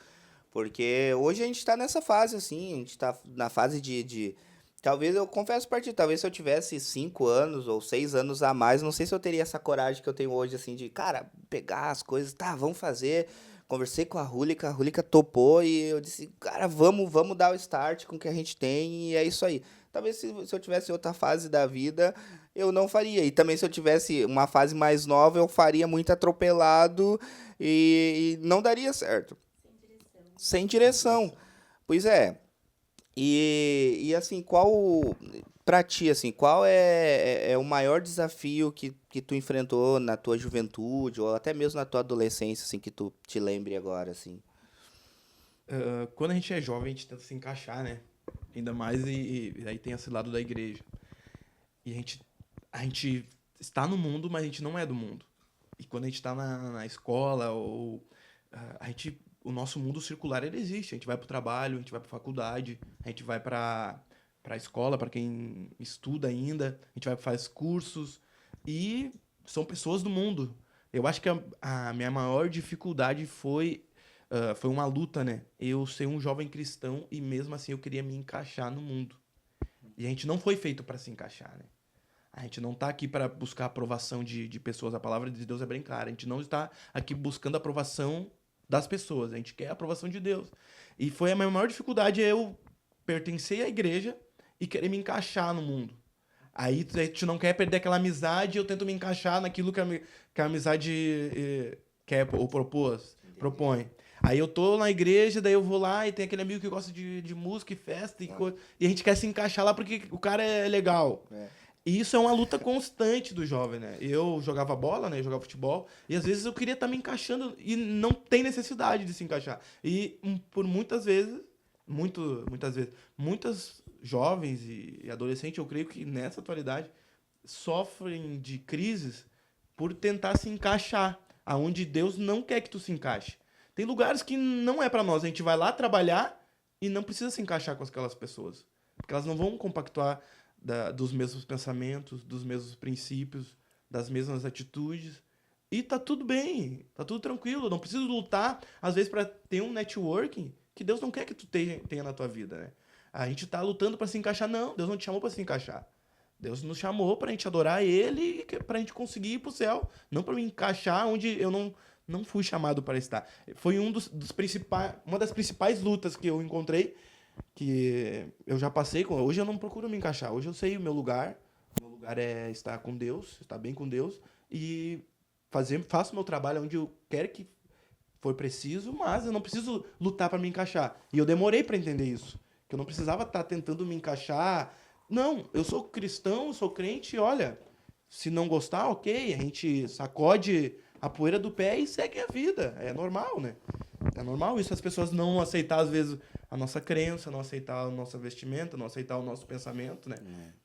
Porque hoje a gente tá nessa fase, assim, a gente tá na fase de talvez, eu confesso pra ti, talvez se eu tivesse 5 anos ou 6 anos a mais, não sei se eu teria essa coragem que eu tenho hoje, assim, de, cara, pegar as coisas, tá, vamos fazer. Conversei com a Rúlica topou e eu disse, cara, vamos dar o start com o que a gente tem e é isso aí. Talvez se eu tivesse outra fase da vida, eu não faria. E também se eu tivesse uma fase mais nova, eu faria muito atropelado e não daria certo. Sem direção. Pois é. E assim, pra ti, assim, qual é o maior desafio que tu enfrentou na tua juventude ou até mesmo na tua adolescência, assim, que tu te lembre agora, assim? Quando a gente é jovem, a gente tenta se encaixar, né? Ainda mais, e aí tem esse lado da igreja. E a gente está no mundo, mas a gente não é do mundo. E quando a gente está na escola, o nosso mundo circular, ele existe. A gente vai para o trabalho, a gente vai para a faculdade, a gente vai para a escola, para quem estuda ainda, a gente faz cursos, e são pessoas do mundo. Eu acho que a minha maior dificuldade foi uma luta, né? Eu ser um jovem cristão e mesmo assim eu queria me encaixar no mundo. E a gente não foi feito para se encaixar, né? A gente não está aqui para buscar a aprovação de pessoas. A palavra de Deus é bem clara. A gente não está aqui buscando a aprovação das pessoas. A gente quer a aprovação de Deus. E foi a minha maior dificuldade, eu pertencer à igreja e querer me encaixar no mundo. Aí tu não quer perder aquela amizade, eu tento me encaixar naquilo que a amizade quer ou propõe. Aí eu tô na igreja, daí eu vou lá e tem aquele amigo que gosta de música e festa e a gente quer se encaixar lá porque o cara é legal. E isso é uma luta constante do jovem, né? Eu jogava bola, né? Eu jogava futebol. E às vezes eu queria estar me encaixando e não tem necessidade de se encaixar. E por muitas vezes, muitas jovens e adolescentes, eu creio que nessa atualidade, sofrem de crises por tentar se encaixar aonde Deus não quer que tu se encaixe. Tem lugares que não é para nós. A gente vai lá trabalhar e não precisa se encaixar com aquelas pessoas. Porque elas não vão compactuar dos mesmos pensamentos, dos mesmos princípios, das mesmas atitudes. E tá tudo bem, tá tudo tranquilo. Não preciso lutar, às vezes, para ter um networking que Deus não quer que tu tenha na tua vida, né? A gente tá lutando para se encaixar. Não, Deus não te chamou para se encaixar. Deus nos chamou pra gente adorar Ele e pra gente conseguir ir pro céu. Não pra me encaixar onde eu não fui chamado para estar. Foi uma das principais lutas que eu encontrei, que eu já passei. Hoje eu não procuro me encaixar. Hoje eu sei o meu lugar. O meu lugar é estar com Deus, estar bem com Deus. E faço meu trabalho onde eu quero que for preciso, mas eu não preciso lutar para me encaixar. E eu demorei para entender isso. Que eu não precisava estar tentando me encaixar. Não, eu sou cristão, eu sou crente, olha, se não gostar, ok, a gente sacode a poeira do pé e segue a vida. É normal, né? É normal isso, as pessoas não aceitar, às vezes, a nossa crença, não aceitar a nossa vestimenta, não aceitar o nosso pensamento, né?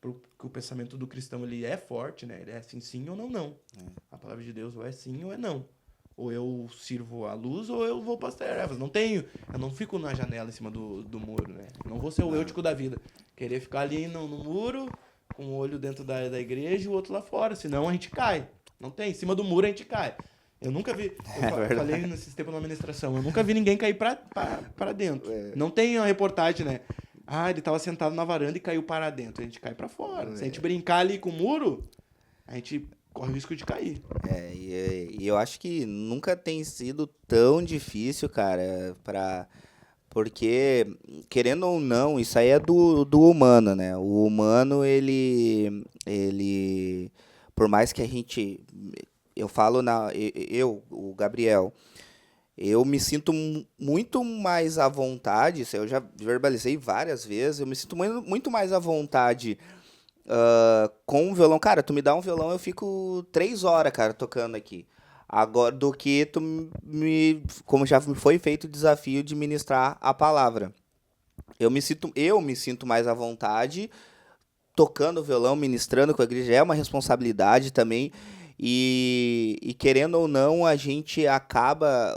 Porque o pensamento do cristão, ele é forte, né? Ele é assim, sim ou não, não. A palavra de Deus ou é sim ou é não. Ou eu sirvo a luz ou eu vou para as tarefas. Eu não fico na janela em cima do muro, né? Eu não vou ser o eutico da vida. Querer ficar ali no muro, com o olho dentro da igreja e o outro lá fora. Senão a gente cai. Não tem. Em cima do muro a gente cai. Eu nunca vi. Eu falei nesses tempos na administração. Eu nunca vi ninguém cair para dentro. Não tem uma reportagem, né? Ah, ele estava sentado na varanda e caiu para dentro. A gente cai para fora. Se a gente brincar ali com o muro, a gente corre o risco de cair. E eu acho que nunca tem sido tão difícil, cara, porque, querendo ou não, isso aí é do humano, né? O humano, por mais que a gente, eu falo, o Gabriel, eu me sinto muito mais à vontade, isso eu já verbalizei várias vezes, eu me sinto muito mais à vontade com um violão. Cara, tu me dá um violão, eu fico 3 horas, cara, tocando aqui. Agora, do que como já me foi feito o desafio de ministrar a palavra. Eu me sinto mais à vontade tocando o violão, ministrando com a igreja. É uma responsabilidade também. E querendo ou não, a gente acaba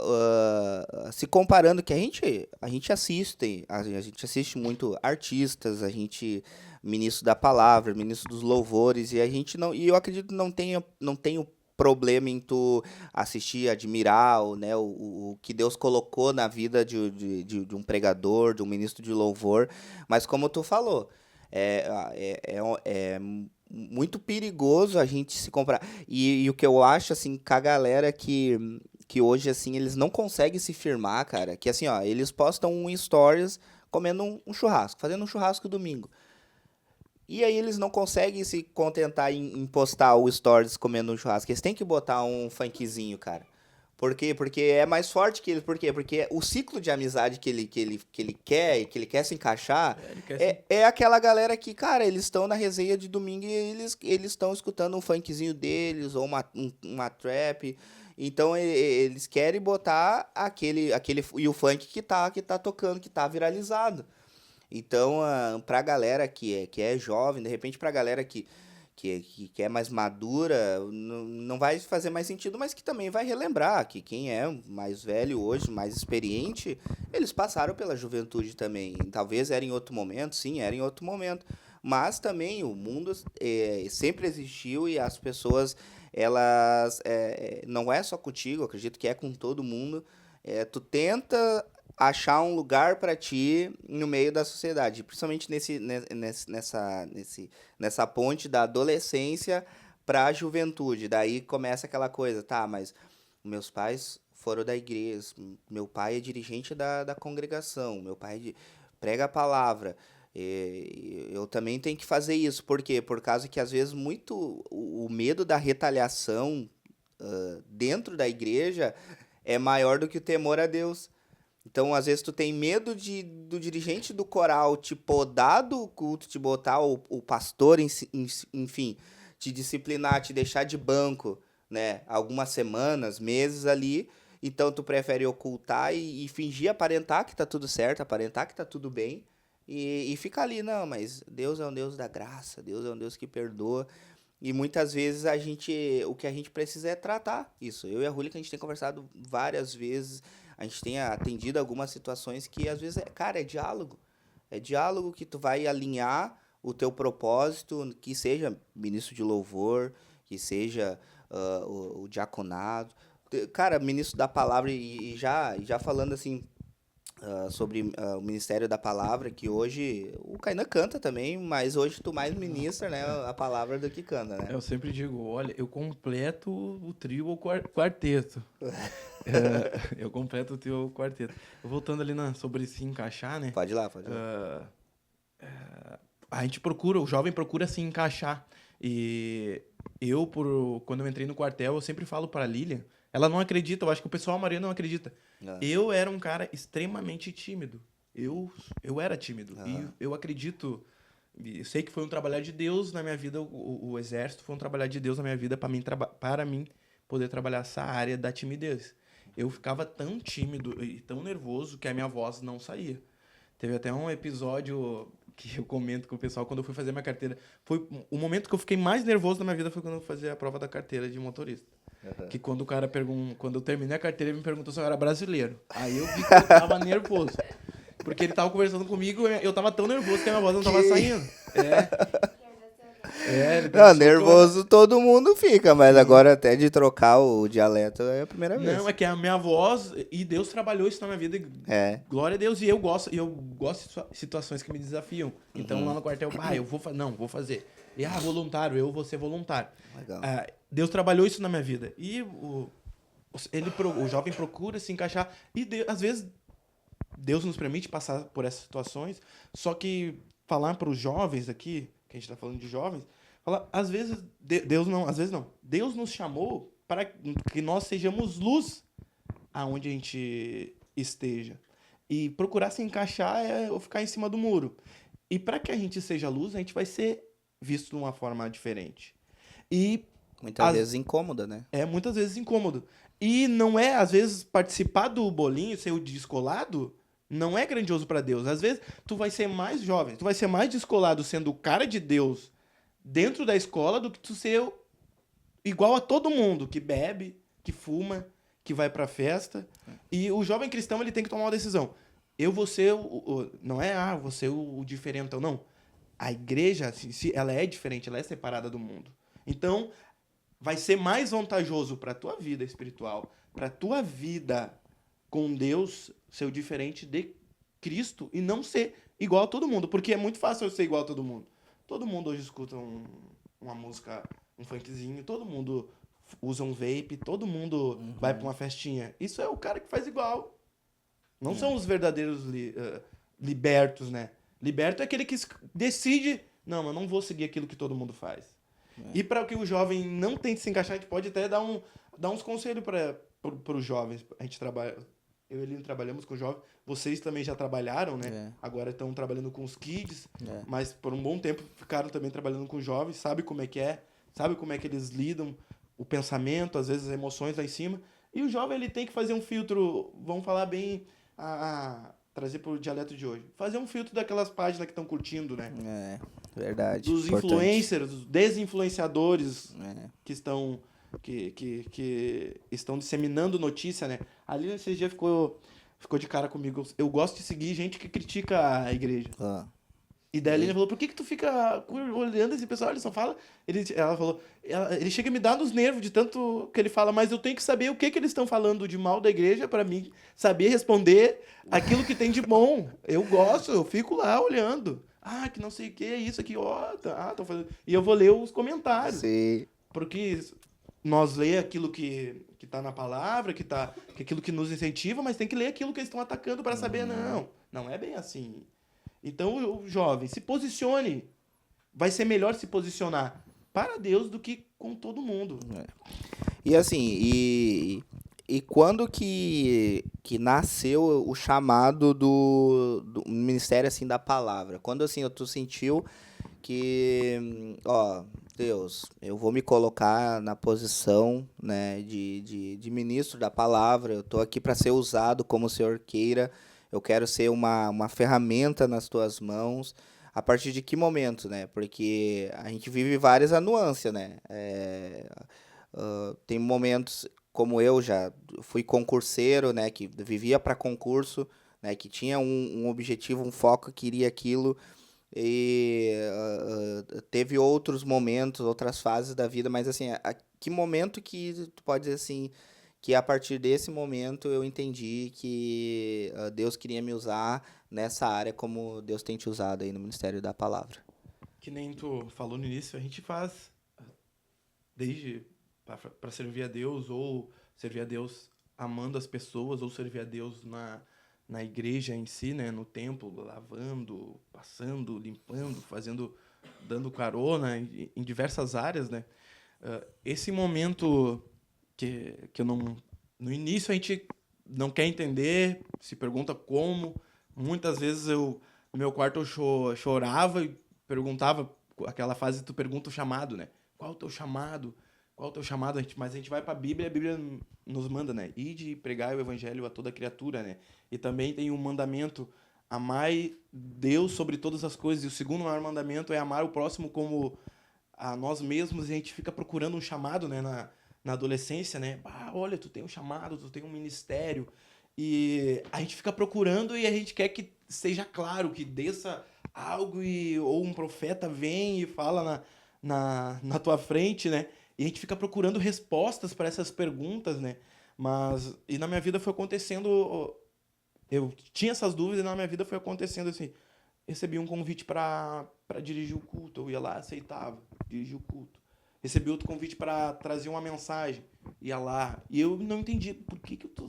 se comparando, que a gente assiste muito artistas, a gente ministro da palavra, ministro dos louvores, e a gente não, e eu acredito que não tenho problema em tu assistir, admirar o que Deus colocou na vida de um pregador, de um ministro de louvor, mas como tu falou, é muito perigoso a gente se comparar. E o que eu acho, assim, com a galera que hoje, assim, eles não conseguem se firmar, cara, que assim, ó, eles postam um stories comendo um churrasco, fazendo um churrasco domingo. E aí eles não conseguem se contentar em postar o stories comendo um churrasco. Eles têm que botar um funkzinho, cara. Por quê? Porque é mais forte que eles. Por quê? Porque o ciclo de amizade que ele quer e que ele quer se encaixar é aquela galera que, cara, eles estão na resenha de domingo e eles estão escutando um funkzinho deles ou uma trap. Então eles querem botar aquele e o funk que tá tocando, que tá viralizado. Então, pra galera que é jovem, de repente pra galera que é mais madura, não vai fazer mais sentido, mas que também vai relembrar que quem é mais velho hoje, mais experiente, eles passaram pela juventude também. Talvez era em outro momento, sim, era em outro momento. Mas também o mundo sempre existiu e as pessoas, elas, não é só contigo, eu acredito que é com todo mundo. Tu tenta achar um lugar para ti no meio da sociedade, principalmente nessa ponte da adolescência para a juventude. Daí começa aquela coisa, tá, mas meus pais foram da igreja, meu pai é dirigente da congregação, meu pai prega a palavra, Eu também tenho que fazer isso. Por quê? Por causa que, às vezes, muito o medo da retaliação dentro da igreja é maior do que o temor a Deus. Então, às vezes, tu tem medo do dirigente do coral te podar do culto, te botar o pastor, enfim, te disciplinar, te deixar de banco, né? Algumas semanas, meses ali. Então, tu prefere ocultar e fingir, aparentar que tá tudo certo, aparentar que tá tudo bem. E ficar ali, não, mas Deus é um Deus da graça, Deus é um Deus que perdoa. E muitas vezes o que a gente precisa é tratar isso. Eu e a Rúlia, que a gente tem conversado várias vezes, a gente tem atendido algumas situações que às vezes, é diálogo. É diálogo que tu vai alinhar o teu propósito, que seja ministro de louvor, que seja o diaconado. Cara, ministro da palavra, e já falando assim, sobre o Ministério da Palavra, que hoje o Kainan canta também, mas hoje tu mais ministra, né, a palavra do que canta, né? Eu sempre digo, olha, eu completo o trio ou quarteto. Eu completo o trio ou quarteto. Voltando ali sobre se encaixar, né? Pode ir lá. A gente o jovem procura se encaixar. E quando eu entrei no quartel, eu sempre falo para a Lília, ela não acredita, eu acho que o pessoal, a maioria não acredita. Eu era um cara extremamente tímido. Eu era tímido. E eu acredito, eu sei que foi um trabalhar de Deus na minha vida, o exército foi um trabalhar de Deus na minha vida para mim poder trabalhar essa área da timidez. Eu ficava tão tímido e tão nervoso que a minha voz não saía. Teve até um episódio que eu comento com o pessoal quando eu fui fazer minha carteira. Foi o momento que eu fiquei mais nervoso na minha vida foi quando eu fazia a prova da carteira de motorista. Que quando o cara quando eu terminei a carteira, ele me perguntou se eu era brasileiro. Aí eu vi que eu tava nervoso. Porque ele tava conversando comigo, eu tava tão nervoso que a minha voz não tava saindo. Não, nervoso todo mundo fica, mas agora até de trocar o dialeto é a primeira vez. Não, é que a minha voz, e Deus trabalhou isso na minha vida. Glória a Deus, e eu gosto de situações que me desafiam. Então lá no quartel, eu vou fazer. E voluntário, eu vou ser voluntário. Legal. Deus trabalhou isso na minha vida. E o jovem procura se encaixar. E às vezes Deus nos permite passar por essas situações. Só que falar para os jovens aqui, que a gente está falando de jovens, às vezes Deus não. Deus nos chamou para que nós sejamos luz aonde a gente esteja. E procurar se encaixar ou ficar em cima do muro. E para que a gente seja luz, a gente vai ser visto de uma forma diferente. E muitas vezes incômoda, né? Muitas vezes incômodo. E não é, às vezes, participar do bolinho, ser o descolado, não é grandioso para Deus. Às vezes, tu vai ser mais jovem, tu vai ser mais descolado sendo o cara de Deus dentro da escola do que tu ser igual a todo mundo, que bebe, que fuma, que vai pra festa. E o jovem cristão, ele tem que tomar uma decisão. Eu vou ser não é, vou ser o diferentão, não. A igreja, ela é diferente, ela é separada do mundo. Então, vai ser mais vantajoso para a tua vida espiritual, para a tua vida com Deus, ser o diferente de Cristo e não ser igual a todo mundo. Porque é muito fácil eu ser igual a todo mundo. Todo mundo hoje escuta uma música, um funkzinho, todo mundo usa um vape, todo mundo vai para uma festinha. Isso é o cara que faz igual. Não são os verdadeiros libertos, né? Liberto é aquele que decide, não, eu não vou seguir aquilo que todo mundo faz. E para que o jovem não tente se encaixar, a gente pode até dar uns conselhos para os jovens. A gente trabalha, eu e ele trabalhamos com jovens, vocês também já trabalharam, né? Agora estão trabalhando com os kids, mas por um bom tempo ficaram também trabalhando com jovens, sabe como é, sabe como é que eles lidam, o pensamento, às vezes as emoções lá em cima. E o jovem, ele tem que fazer um filtro, vamos falar bem, trazer para o dialeto de hoje. Fazer um filtro daquelas páginas que estão curtindo, né? Verdade. Dos influencers, dos desinfluenciadores que estão disseminando notícia, né? Ali esse dia ficou de cara comigo. Eu gosto de seguir gente que critica a igreja. E daí a Aline falou, por que tu fica olhando esse pessoal? Ele só fala... Ela falou, ele chega a me dar nos nervos de tanto que ele fala, mas eu tenho que saber o que eles estão falando de mal da igreja para mim saber responder aquilo que tem de bom. Eu gosto, eu fico lá olhando. Que não sei o que, isso aqui, tô fazendo... E eu vou ler os comentários. Sim. Porque nós lê aquilo que tá na palavra, que aquilo que nos incentiva, mas tem que ler aquilo que eles estão atacando para saber, não é bem assim. Então, jovem, se posicione. Vai ser melhor se posicionar para Deus do que com todo mundo. E assim, e quando que nasceu o chamado do ministério, assim, da palavra? Quando, assim, tu sentiu que, ó, Deus, eu vou me colocar na posição, né, de ministro da palavra, eu tô aqui para ser usado como o Senhor queira, eu quero ser uma ferramenta nas tuas mãos. A partir de que momento, né? Porque a gente vive várias anuâncias, né? Tem momentos como eu já fui concurseiro, né? Que vivia para concurso, né? Que tinha um objetivo, um foco, queria aquilo. E teve outros momentos, outras fases da vida, mas assim, que momento que tu pode dizer assim, que a partir desse momento eu entendi que Deus queria me usar nessa área como Deus tem te usado aí no Ministério da Palavra? Que nem tu falou no início, a gente faz desde para servir a Deus, ou servir a Deus amando as pessoas, ou servir a Deus na igreja em si, né, no templo, lavando, passando, limpando, fazendo, dando carona em diversas áreas, né? Esse momento que eu não, no início a gente não quer entender, se pergunta como. Muitas vezes no meu quarto eu chorava e perguntava, aquela fase tu pergunta o chamado, né? Qual o teu chamado? Qual o teu chamado? Mas a gente vai para a Bíblia nos manda, né? Ide e pregai o evangelho a toda criatura, né? E também tem um mandamento: amai Deus sobre todas as coisas. E o segundo maior mandamento é amar o próximo como a nós mesmos. E a gente fica procurando um chamado, né? Na adolescência, né? Olha, tu tem um chamado, tu tem um ministério. E a gente fica procurando e a gente quer que seja claro, que desça algo ou um profeta vem e fala na tua frente, né? E a gente fica procurando respostas para essas perguntas, né? E na minha vida foi acontecendo. Eu tinha essas dúvidas e na minha vida foi acontecendo assim. Recebi um convite para dirigir o culto. Eu ia lá, aceitava, dirigir o culto. Recebi outro convite para trazer uma mensagem. Ia lá. E eu não entendi por que eu tô.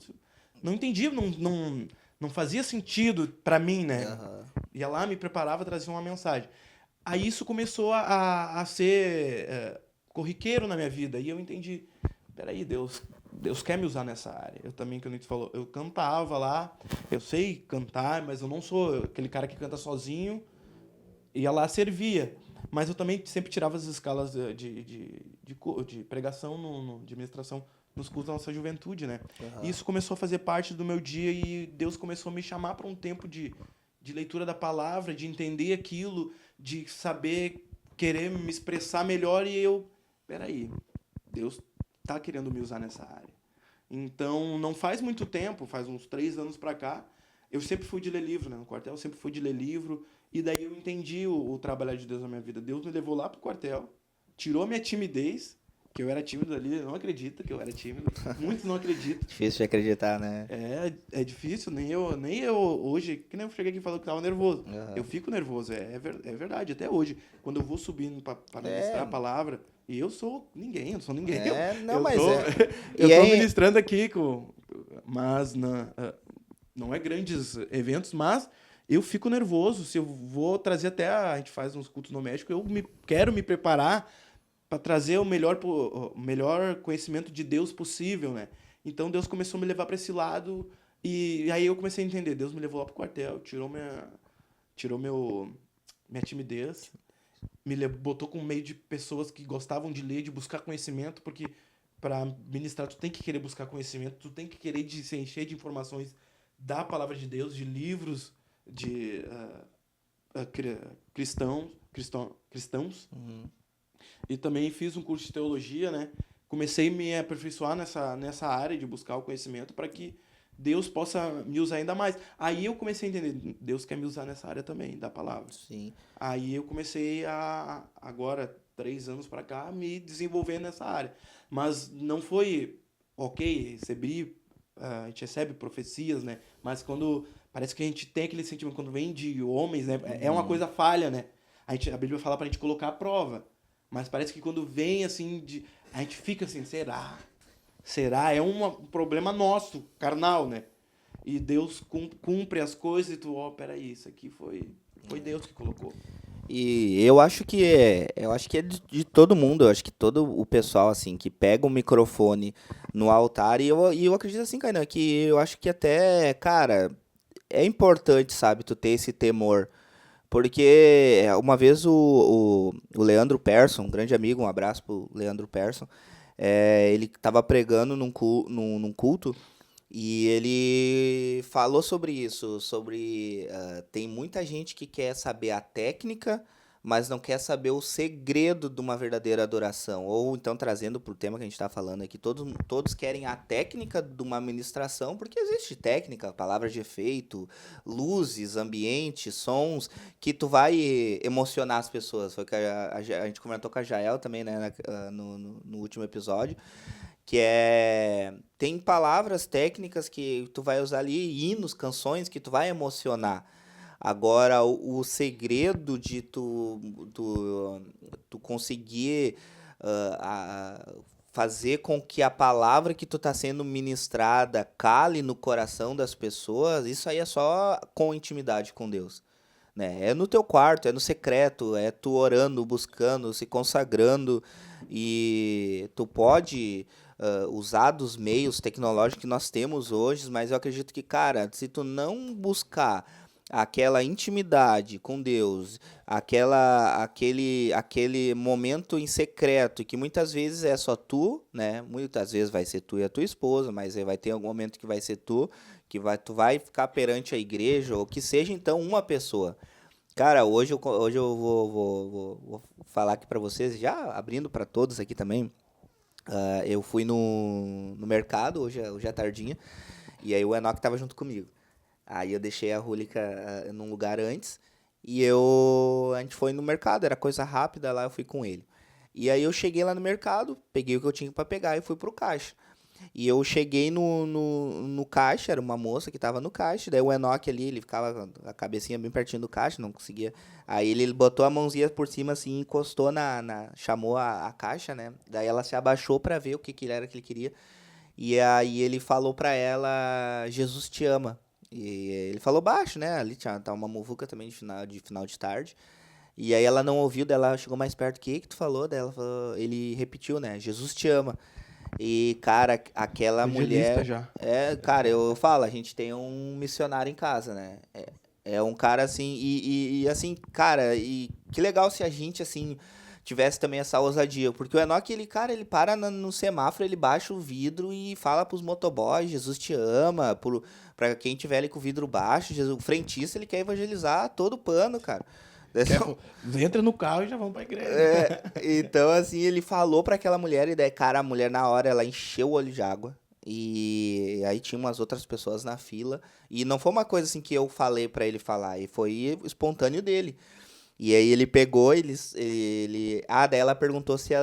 Não entendi, não fazia sentido para mim, né? Aham. Ia lá, me preparava, trazia uma mensagem. Aí isso começou a ser corriqueiro na minha vida. E eu entendi, peraí, Deus quer me usar nessa área. Eu também, como tu falou, eu cantava lá, eu sei cantar, mas eu não sou aquele cara que canta sozinho. Ia lá, servia. Mas eu também sempre tirava as escalas de pregação, de ministração nos cultos da nossa juventude, né? Aham. E isso começou a fazer parte do meu dia e Deus começou a me chamar para um tempo de leitura da palavra, de entender aquilo, de saber, querer me expressar melhor. E peraí, Deus tá querendo me usar nessa área. Então, não faz muito tempo, faz uns 3 anos para cá, eu sempre fui de ler livro, né? No quartel, eu sempre fui de ler livro. E daí eu entendi o trabalhar de Deus na minha vida. Deus me levou lá pro quartel, tirou minha timidez, que eu era tímido ali, não acredita que eu era tímido. Muitos não acreditam. Difícil de acreditar, né? É difícil, nem eu hoje, que nem eu cheguei aqui e falei que tava nervoso. Uhum. Eu fico nervoso, é verdade, até hoje. Quando eu vou subindo para ministrar a palavra, e eu sou ninguém, eu não sou ninguém. Não, eu mas tô, é. eu E tô aí- ministrando aqui, mas não é grandes eventos, mas eu fico nervoso. Se eu vou trazer a gente faz uns cultos no México, quero me preparar para trazer o melhor conhecimento de Deus possível, né? Então Deus começou a me levar para esse lado e aí eu comecei a entender. Deus me levou lá pro quartel, tirou minha timidez, botou com meio de pessoas que gostavam de ler, de buscar conhecimento, porque para ministrar tu tem que querer buscar conhecimento, tu tem que querer se encher de informações da palavra de Deus, de livros de cristãos. Uhum. E também fiz um curso de teologia, né? Comecei a me aperfeiçoar nessa área de buscar o conhecimento para que Deus possa me usar ainda mais. Aí eu comecei a entender, Deus quer me usar nessa área também, da palavra. Sim. Aí eu comecei agora, 3 anos para cá, me desenvolver nessa área. Mas não foi, ok, a gente recebe profecias, né? Mas parece que a gente tem aquele sentimento, quando vem de homens, né? É uma coisa falha, né? A Bíblia fala para a gente colocar à prova. Mas parece que quando vem, assim, a gente fica assim, será? Será? É um problema nosso, carnal, né? E Deus cumpre as coisas e tu, peraí, isso aqui foi Foi Deus que colocou. E eu acho que é de todo mundo, eu acho que todo o pessoal, assim, que pega o microfone no altar, e eu acredito assim, Kainan, que eu acho que até, cara, é importante, sabe, tu ter esse temor. Porque uma vez o Leandro Persson, um grande amigo, um abraço pro Leandro Persson, ele estava pregando num culto e ele falou sobre isso, sobre tem muita gente que quer saber a técnica, mas não quer saber o segredo de uma verdadeira adoração. Ou então, trazendo para o tema que a gente está falando aqui, todos querem a técnica de uma ministração, porque existe técnica, palavras de efeito, luzes, ambiente, sons, que tu vai emocionar as pessoas. Foi que a gente comentou com a Jael também, né, no último episódio, que tem palavras técnicas que tu vai usar ali, hinos, canções que tu vai emocionar. Agora, o segredo de tu conseguir fazer com que a palavra que tu tá sendo ministrada cale no coração das pessoas, isso aí é só com intimidade com Deus, né? É no teu quarto, é no secreto, é tu orando, buscando, se consagrando, e tu pode usar dos meios tecnológicos que nós temos hoje, mas eu acredito que, cara, se tu não buscar aquela intimidade com Deus, aquele momento em secreto, que muitas vezes é só tu, né? Muitas vezes vai ser tu e a tua esposa, mas vai ter algum momento que vai ser tu, tu vai ficar perante a igreja, ou que seja então uma pessoa. Cara, hoje eu vou falar aqui pra vocês, já abrindo pra todos aqui também. Eu fui no mercado, hoje é tardinha, e aí o Enoch tava junto comigo. Aí eu deixei a Rúlica num lugar antes, e a gente foi no mercado, era coisa rápida lá, eu fui com ele. E aí eu cheguei lá no mercado, peguei o que eu tinha pra pegar e fui pro caixa. E eu cheguei no caixa, era uma moça que tava no caixa, daí o Enoch ali, ele ficava com a cabecinha bem pertinho do caixa, não conseguia. Aí ele botou a mãozinha por cima assim, encostou chamou a caixa, né? Daí ela se abaixou pra ver o que era que ele queria. E aí ele falou pra ela, Jesus te ama. E ele falou baixo, né? Ali tá uma muvuca também de final de tarde. E aí ela não ouviu, daí ela chegou mais perto, o que tu falou? Daí ela falou, ele repetiu, né? Jesus te ama. E, cara, aquela Evangelista mulher. já. Cara, eu falo, a gente tem um missionário em casa, né? É um cara assim, e assim, cara, e que legal se a gente, assim, tivesse também essa ousadia. Porque o Enoch, ele, cara, ele para no semáforo, ele baixa o vidro e fala pros motoboys, Jesus te ama. Pra quem tiver ali com o vidro baixo, o frentista, ele quer evangelizar todo pano, cara. Entra no carro e já vamos pra igreja. Então, assim, ele falou pra aquela mulher, e daí, cara, a mulher na hora, ela encheu o olho de água. E aí tinha umas outras pessoas na fila. E não foi uma coisa assim que eu falei pra ele falar, e foi espontâneo dele. E aí ele pegou, daí ela perguntou se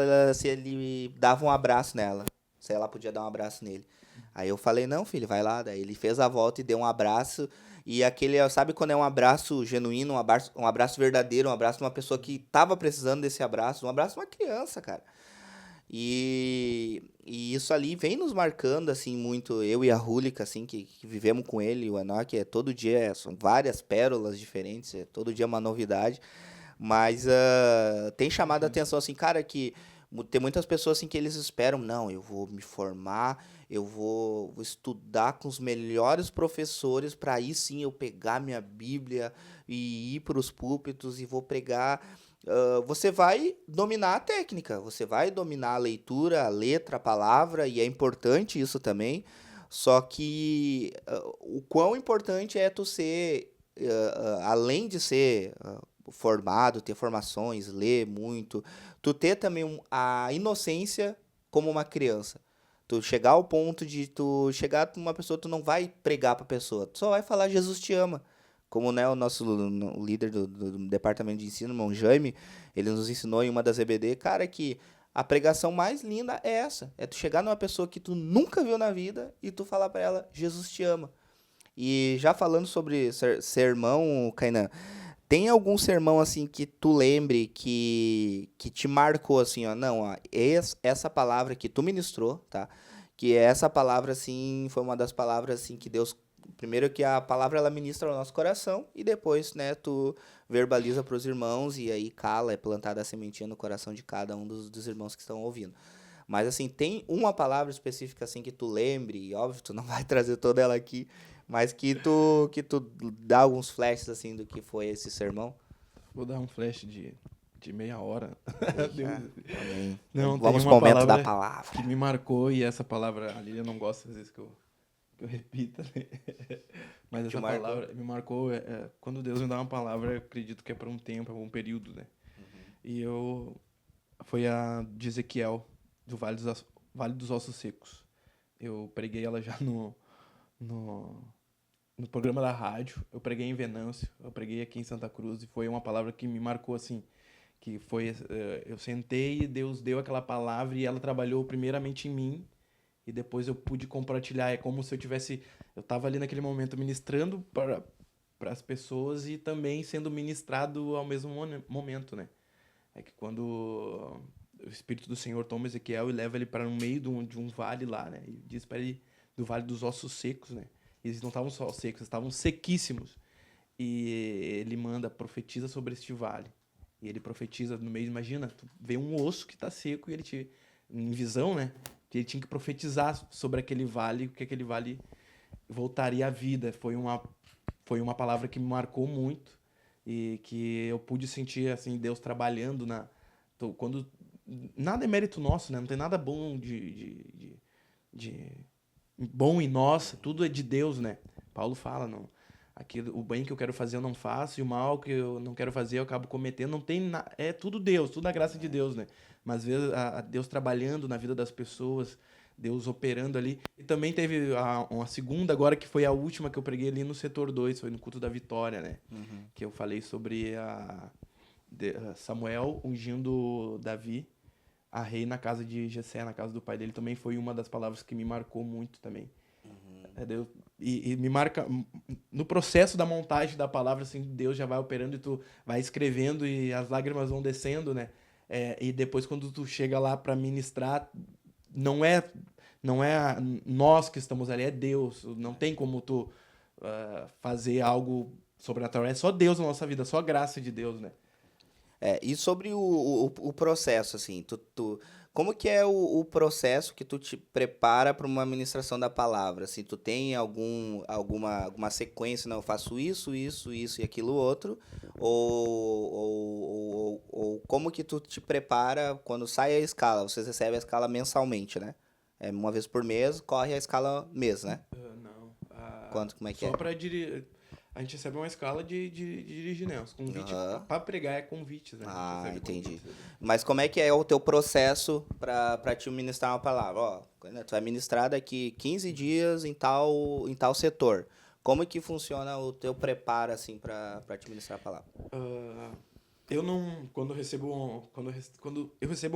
ele dava um abraço nela. Se ela podia dar um abraço nele. Aí eu falei, não, filho, vai lá. Daí ele fez a volta e deu um abraço. E sabe quando é um abraço genuíno, um abraço verdadeiro, um abraço de uma pessoa que tava precisando desse abraço, um abraço de uma criança, cara. E isso ali vem nos marcando, assim, muito, eu e a Rúlica, assim, que vivemos com ele, o Enoch, todo dia, são várias pérolas diferentes, todo dia uma novidade, mas tem chamado a atenção, assim, cara, que tem muitas pessoas, assim, que eles esperam, não, eu vou me formar, eu vou estudar com os melhores professores, para aí sim eu pegar minha Bíblia e ir para os púlpitos e vou pregar. Você vai dominar a técnica, você vai dominar a leitura, a letra, a palavra, e é importante isso também. Só que o quão importante é tu ser, além de ser formado, ter formações, ler muito, tu ter também a inocência como uma criança. Tu chegar ao ponto de tu chegar pra uma pessoa, tu não vai pregar pra pessoa, tu só vai falar Jesus te ama. Como, né, o nosso líder do departamento de ensino, irmão Jaime, ele nos ensinou em uma das EBD, cara, que a pregação mais linda é essa. É tu chegar numa pessoa que tu nunca viu na vida e tu falar pra ela, Jesus te ama. E já falando sobre sermão, Kainan, tem algum sermão, assim, que tu lembre que te marcou, assim, ó, não, ó, essa palavra que tu ministrou, tá? Que essa palavra, assim, foi uma das palavras, assim, que Deus primeiro que a palavra ela ministra ao nosso coração e depois, né, tu verbaliza para os irmãos e aí cala, é plantada a sementinha no coração de cada um dos irmãos que estão ouvindo. Mas, assim, tem uma palavra específica, assim, que tu lembre, e óbvio, tu não vai trazer toda ela aqui, mas que tu dá alguns flashes, assim, do que foi esse sermão? Vou dar um flash de meia hora. Amém. Não, vamos tem pro uma momento da palavra palavra. que me marcou, e essa palavra, a Lília não gosta às vezes que eu repita, né? Mas essa palavra me marcou. Quando Deus me dá uma palavra, eu acredito que é para um tempo, para um período, né? E foi a de Ezequiel, do Vale dos Ossos Secos. Eu preguei ela já no programa da rádio, eu preguei em Venâncio, eu preguei aqui em Santa Cruz, e foi uma palavra que me marcou, assim, que foi, eu sentei e Deus deu aquela palavra e ela trabalhou primeiramente em mim, e depois eu pude compartilhar. É como se eu estava ali naquele momento ministrando para as pessoas e também sendo ministrado ao mesmo momento, né? É que quando o Espírito do Senhor toma Ezequiel e leva ele para no meio de um vale lá, né? E diz para ele do Vale dos Ossos Secos, né? E eles não estavam só secos, eles estavam sequíssimos. E ele profetiza sobre este vale. E ele profetiza no meio, imagina, tu vê um osso que está seco e em visão, né? Que ele tinha que profetizar sobre aquele vale, que aquele vale voltaria à vida. Foi uma palavra que me marcou muito e que eu pude sentir, assim, Deus trabalhando quando nada é mérito nosso, né? Não tem nada bom de bom em nós, tudo é de Deus, né? Paulo fala, não, o bem que eu quero fazer eu não faço, e o mal que eu não quero fazer eu acabo cometendo. Não tem é tudo Deus, tudo a graça de Deus, né? Mas às vezes Deus trabalhando na vida das pessoas, Deus operando ali. E também teve uma segunda agora, que foi a última que eu preguei ali no setor 2, foi no culto da Vitória, né? Que eu falei sobre Samuel ungindo Davi a rei na casa de Jessé, na casa do pai dele. Também foi uma das palavras que me marcou muito também. E me marca no processo da montagem da palavra, assim, Deus já vai operando e tu vai escrevendo e as lágrimas vão descendo, né? E depois, quando tu chega lá para ministrar, não é nós que estamos ali, é Deus. Não tem como tu fazer algo sobrenatural, é só Deus na nossa vida, só a graça de Deus, né? E sobre o processo, assim, como que é o processo que tu te prepara para uma ministração da palavra? Assim, tu tem alguma sequência, não, eu faço isso e aquilo outro? Ou como que tu te prepara quando sai a escala? Vocês recebem a escala mensalmente, né? Uma vez por mês, corre a escala mês, né? Não. Como é que só para dirigir. A gente recebe uma escala de dirigir, né? Os convites. Para pregar é convites, né? Entendi. Convites. Mas como é que é o teu processo para te ministrar uma palavra? Ó, tu vai ministrar daqui 15 dias em tal setor. Como é que funciona o teu preparo, assim, para te ministrar a palavra? Eu não... Quando eu recebo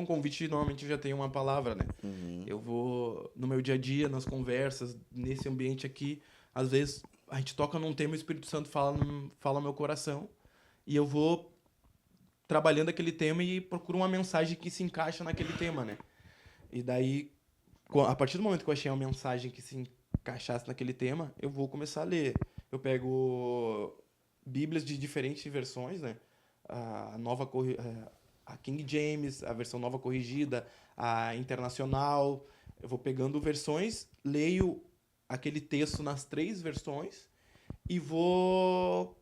um convite, normalmente eu já tenho uma palavra, né? Eu vou, no meu dia a dia, nas conversas, nesse ambiente aqui, às vezes a gente toca num tema, o Espírito Santo fala no meu coração, e eu vou trabalhando aquele tema e procuro uma mensagem que se encaixa naquele tema, né? E daí, a partir do momento que eu achei uma mensagem que se encaixasse naquele tema, eu vou começar a ler. Eu pego Bíblias de diferentes versões, né? A King James, a versão nova corrigida, a internacional. Eu vou pegando versões, leio aquele texto nas 3 versões e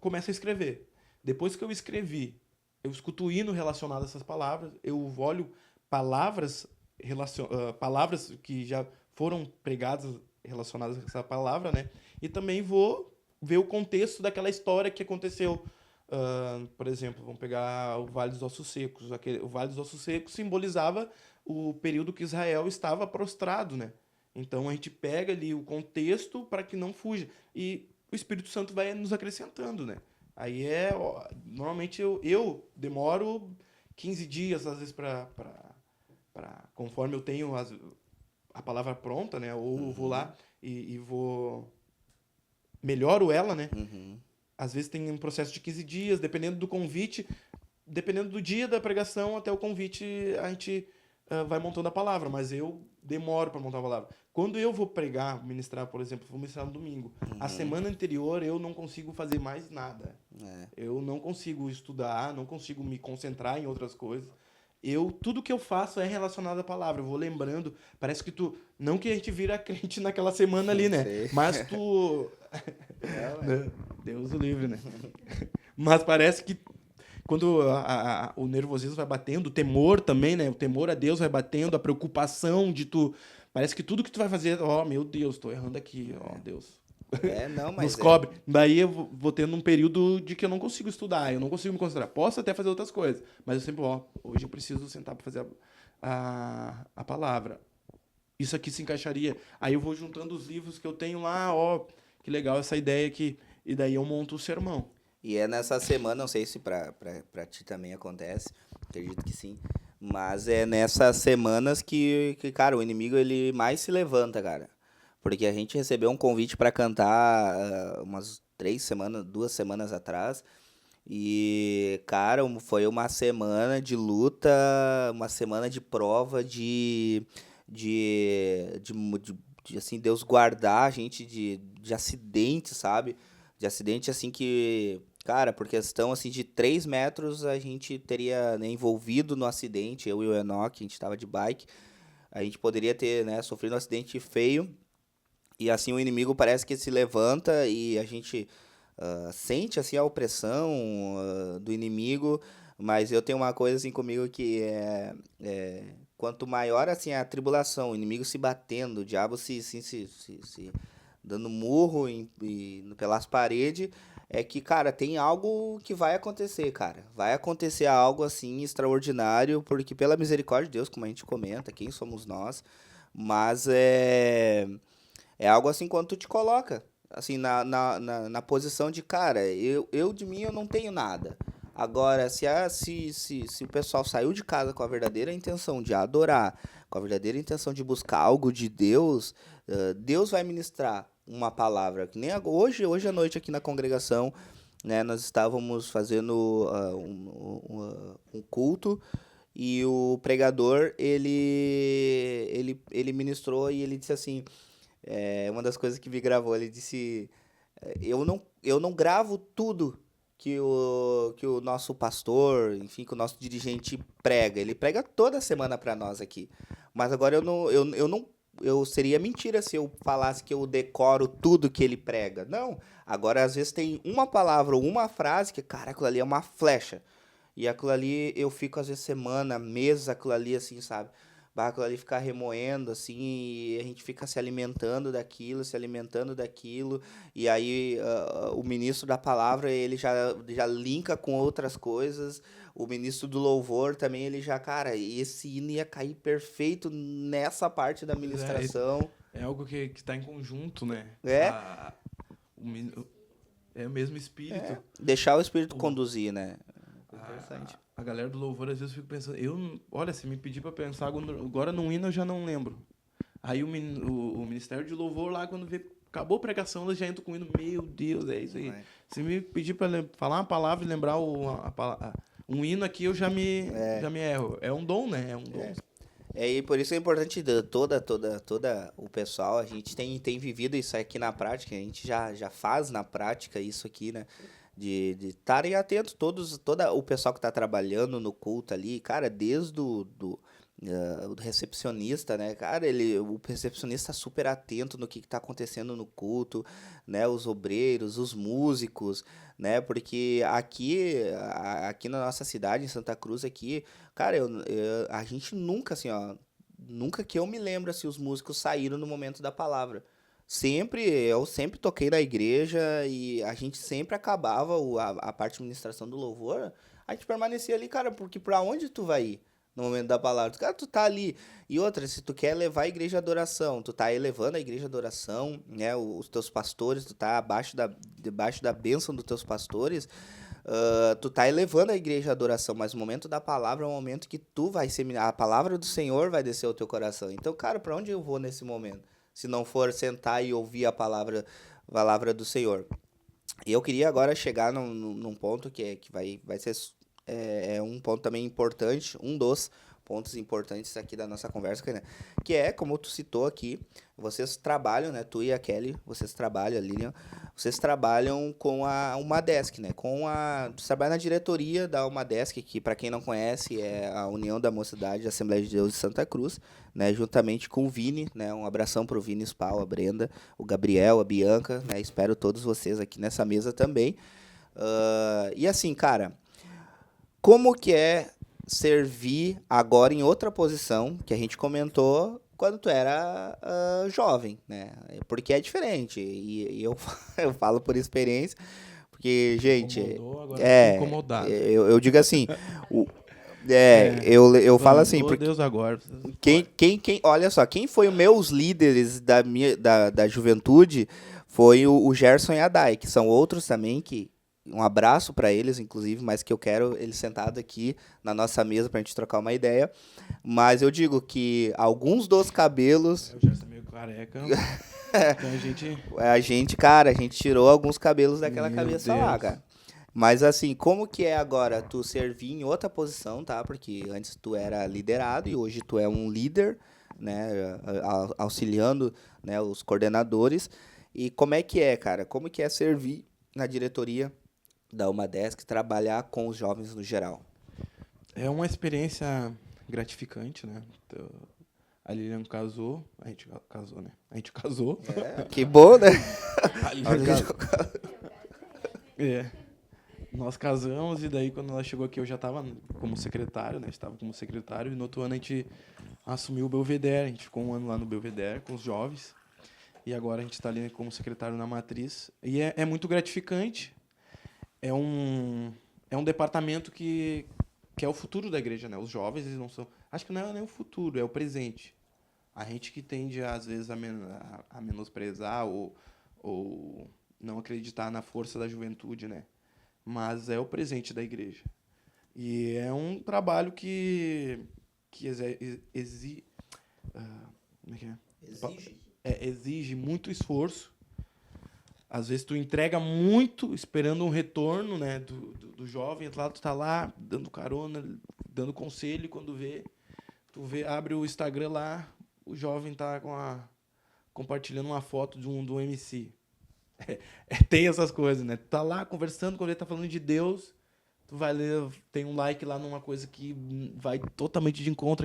começo a escrever. Depois que eu escrevi, eu escuto o hino relacionado a essas palavras, eu olho palavras que já foram pregadas relacionadas a essa palavra, né? E também vou ver o contexto daquela história que aconteceu. Por exemplo, vamos pegar o Vale dos Ossos Secos. O Vale dos Ossos Secos simbolizava o período que Israel estava prostrado, né? Então a gente pega ali o contexto para que não fuja. E o Espírito Santo vai nos acrescentando, né? Aí normalmente eu demoro 15 dias, às vezes, conforme eu tenho a palavra pronta, né? Ou vou lá e melhoro ela, né? Às vezes tem um processo de 15 dias, dependendo do convite, dependendo do dia da pregação até o convite, a gente vai montando a palavra, mas eu demoro para montar a palavra. Quando eu vou pregar, ministrar, por exemplo, vou ministrar no domingo. A semana anterior eu não consigo fazer mais nada. Eu não consigo estudar, não consigo me concentrar em outras coisas. Tudo que eu faço é relacionado à palavra. Eu vou lembrando. Parece que tu... Não que a gente vira crente naquela semana ali, né? Sei. Mas tu... Deus o livre, né? Mas parece que quando o nervosismo vai batendo, o temor também, né? O temor a Deus vai batendo, a preocupação de tu... Parece que tudo que tu vai fazer... meu Deus, tô errando aqui. Deus... Não, mas nos cobre. Daí eu vou tendo um período de que eu não consigo estudar, eu não consigo me concentrar. Posso até fazer outras coisas, mas eu sempre, hoje eu preciso sentar para fazer a palavra. Isso aqui se encaixaria. Aí eu vou juntando os livros que eu tenho lá, que legal essa ideia aqui. E daí eu monto o sermão. E é nessa semana, não sei se pra ti também acontece, acredito que sim, mas é nessas semanas que, cara, o inimigo ele mais se levanta, cara. Porque a gente recebeu um convite para cantar umas 2 semanas atrás. E, cara, foi uma semana de luta, uma semana de prova, assim, Deus guardar a gente de acidente, sabe? De acidente, assim, que, cara, por questão, assim, de 3 metros a gente teria, né, envolvido no acidente, eu e o Enoch, a gente tava de bike. A gente poderia ter, né, sofrido um acidente feio. E assim o inimigo parece que se levanta e a gente sente assim a opressão do inimigo, mas eu tenho uma coisa assim comigo que quanto maior assim a tribulação, o inimigo se batendo, o diabo se dando murro pelas paredes, é que, cara, tem algo que vai acontecer, cara. Vai acontecer algo assim extraordinário, porque pela misericórdia de Deus, como a gente comenta, quem somos nós, mas é algo assim quando tu te coloca, assim, na posição de, cara, eu de mim eu não tenho nada. Agora, se o pessoal saiu de casa com a verdadeira intenção de adorar, com a verdadeira intenção de buscar algo de Deus, Deus vai ministrar uma palavra. Que nem hoje à noite aqui na congregação, né, nós estávamos fazendo um culto e o pregador, ele ministrou e ele disse assim... uma das coisas que me gravou, ele disse, eu não gravo tudo que o nosso pastor, enfim, que o nosso dirigente prega. Ele prega toda semana para nós aqui. Mas agora eu seria mentira se eu falasse que eu decoro tudo que ele prega. Não, agora às vezes tem uma palavra ou uma frase que, cara, aquilo ali é uma flecha. E aquilo ali eu fico às vezes semana, meses, aquilo ali assim, sabe? Aquilo ali ficar remoendo, assim, e a gente fica se alimentando daquilo, e aí o ministro da palavra, ele já linka com outras coisas, o ministro do louvor também, ele já, cara, esse hino ia cair perfeito nessa parte da ministração. É algo que está em conjunto, né? É o mesmo espírito. Deixar o espírito conduzir, né? Interessante. A galera do louvor, às vezes, eu fico pensando... Olha, se me pedir para pensar agora num hino, eu já não lembro. Aí o Ministério de Louvor lá, quando acabou a pregação, eles já entram com o hino. Meu Deus, é isso aí. Se me pedir para falar uma palavra e lembrar um hino aqui, eu já me erro. É um dom, né? É um dom. E por isso é importante toda o pessoal, a gente tem vivido isso aqui na prática, a gente já faz na prática isso aqui, né? De estarem atentos, todo o pessoal que está trabalhando no culto ali, cara, desde o recepcionista, né, cara, o recepcionista super atento no que está acontecendo no culto, né, os obreiros, os músicos, né, porque aqui na nossa cidade, em Santa Cruz, aqui, cara, a gente nunca, assim, nunca que eu me lembro, assim, os músicos saíram no momento da palavra. Eu sempre toquei na igreja e a gente sempre acabava a parte de ministração do louvor, a gente permanecia ali, cara, porque pra onde tu vai ir no momento da palavra? Cara, tu tá ali. E outra, se tu quer levar a igreja à adoração, tu tá elevando a igreja à adoração, né, os teus pastores, tu tá debaixo da bênção dos teus pastores, tu tá elevando a igreja à adoração, mas o momento da palavra é o momento que tu vai seminar, a palavra do Senhor vai descer ao teu coração. Então, cara, pra onde eu vou nesse momento? Se não for sentar e ouvir a palavra do Senhor. E eu queria agora chegar num ponto que vai ser um ponto também importante, um dos pontos importantes aqui da nossa conversa, que é, como tu citou aqui, vocês trabalham, né, tu e a Kelly, vocês trabalham, a Lilian, vocês trabalham com a Umadesk, né, tu trabalha na diretoria da Umadesk, que para quem não conhece é a União da Mocidade da Assembleia de Deus de Santa Cruz, né, juntamente com o Vini, né, um abração pro Vini Spal, a Brenda, o Gabriel, a Bianca, né, espero todos vocês aqui nessa mesa também. E assim, cara, como que é servir agora em outra posição, que a gente comentou quando tu era jovem, né? Porque é diferente. E eu falo por experiência, porque, gente... Incomodado. Eu digo assim... Eu falo assim... Porque Deus agora. Olha só, quem foi os meus líderes da juventude foi o Gerson e a Dai, que são outros também que... Um abraço para eles, inclusive, mas que eu quero eles sentados aqui na nossa mesa para a gente trocar uma ideia. Mas eu digo que alguns dos cabelos... Eu já sou meio careca. Então a gente tirou alguns cabelos daquela cabeça lá, cara. Mas assim, como que é agora tu servir em outra posição, tá? Porque antes tu era liderado e hoje tu é um líder, né? Auxiliando, né, os coordenadores. E como é que é, cara? Como que é servir na diretoria da Umadesk, trabalhar com os jovens no geral? É uma experiência gratificante, né? Então, a Lilian casou, a gente casou, né? A gente casou. Que bom, né? Nós casamos e daí quando ela chegou aqui eu já estava como secretário, né? Estava como secretário e no outro ano a gente assumiu o Belvedere. A gente ficou um ano lá no Belvedere com os jovens e agora a gente está ali como secretário na Matriz. E é muito gratificante. É um departamento que é o futuro da igreja, né? Os jovens, eles não são... Acho que não é nem o futuro, é o presente. A gente que tende, às vezes, a menosprezar ou não acreditar na força da juventude, né? Mas é o presente da igreja. E é um trabalho que exige muito esforço. Às vezes tu entrega muito esperando um retorno, né, do jovem, tu tá lá dando carona, dando conselho, e quando tu abre o Instagram lá, o jovem tá compartilhando uma foto do MC. Tem essas coisas, né? Tu tá lá conversando, quando ele tá falando de Deus, tu vai ler, tem um like lá numa coisa que vai totalmente de encontro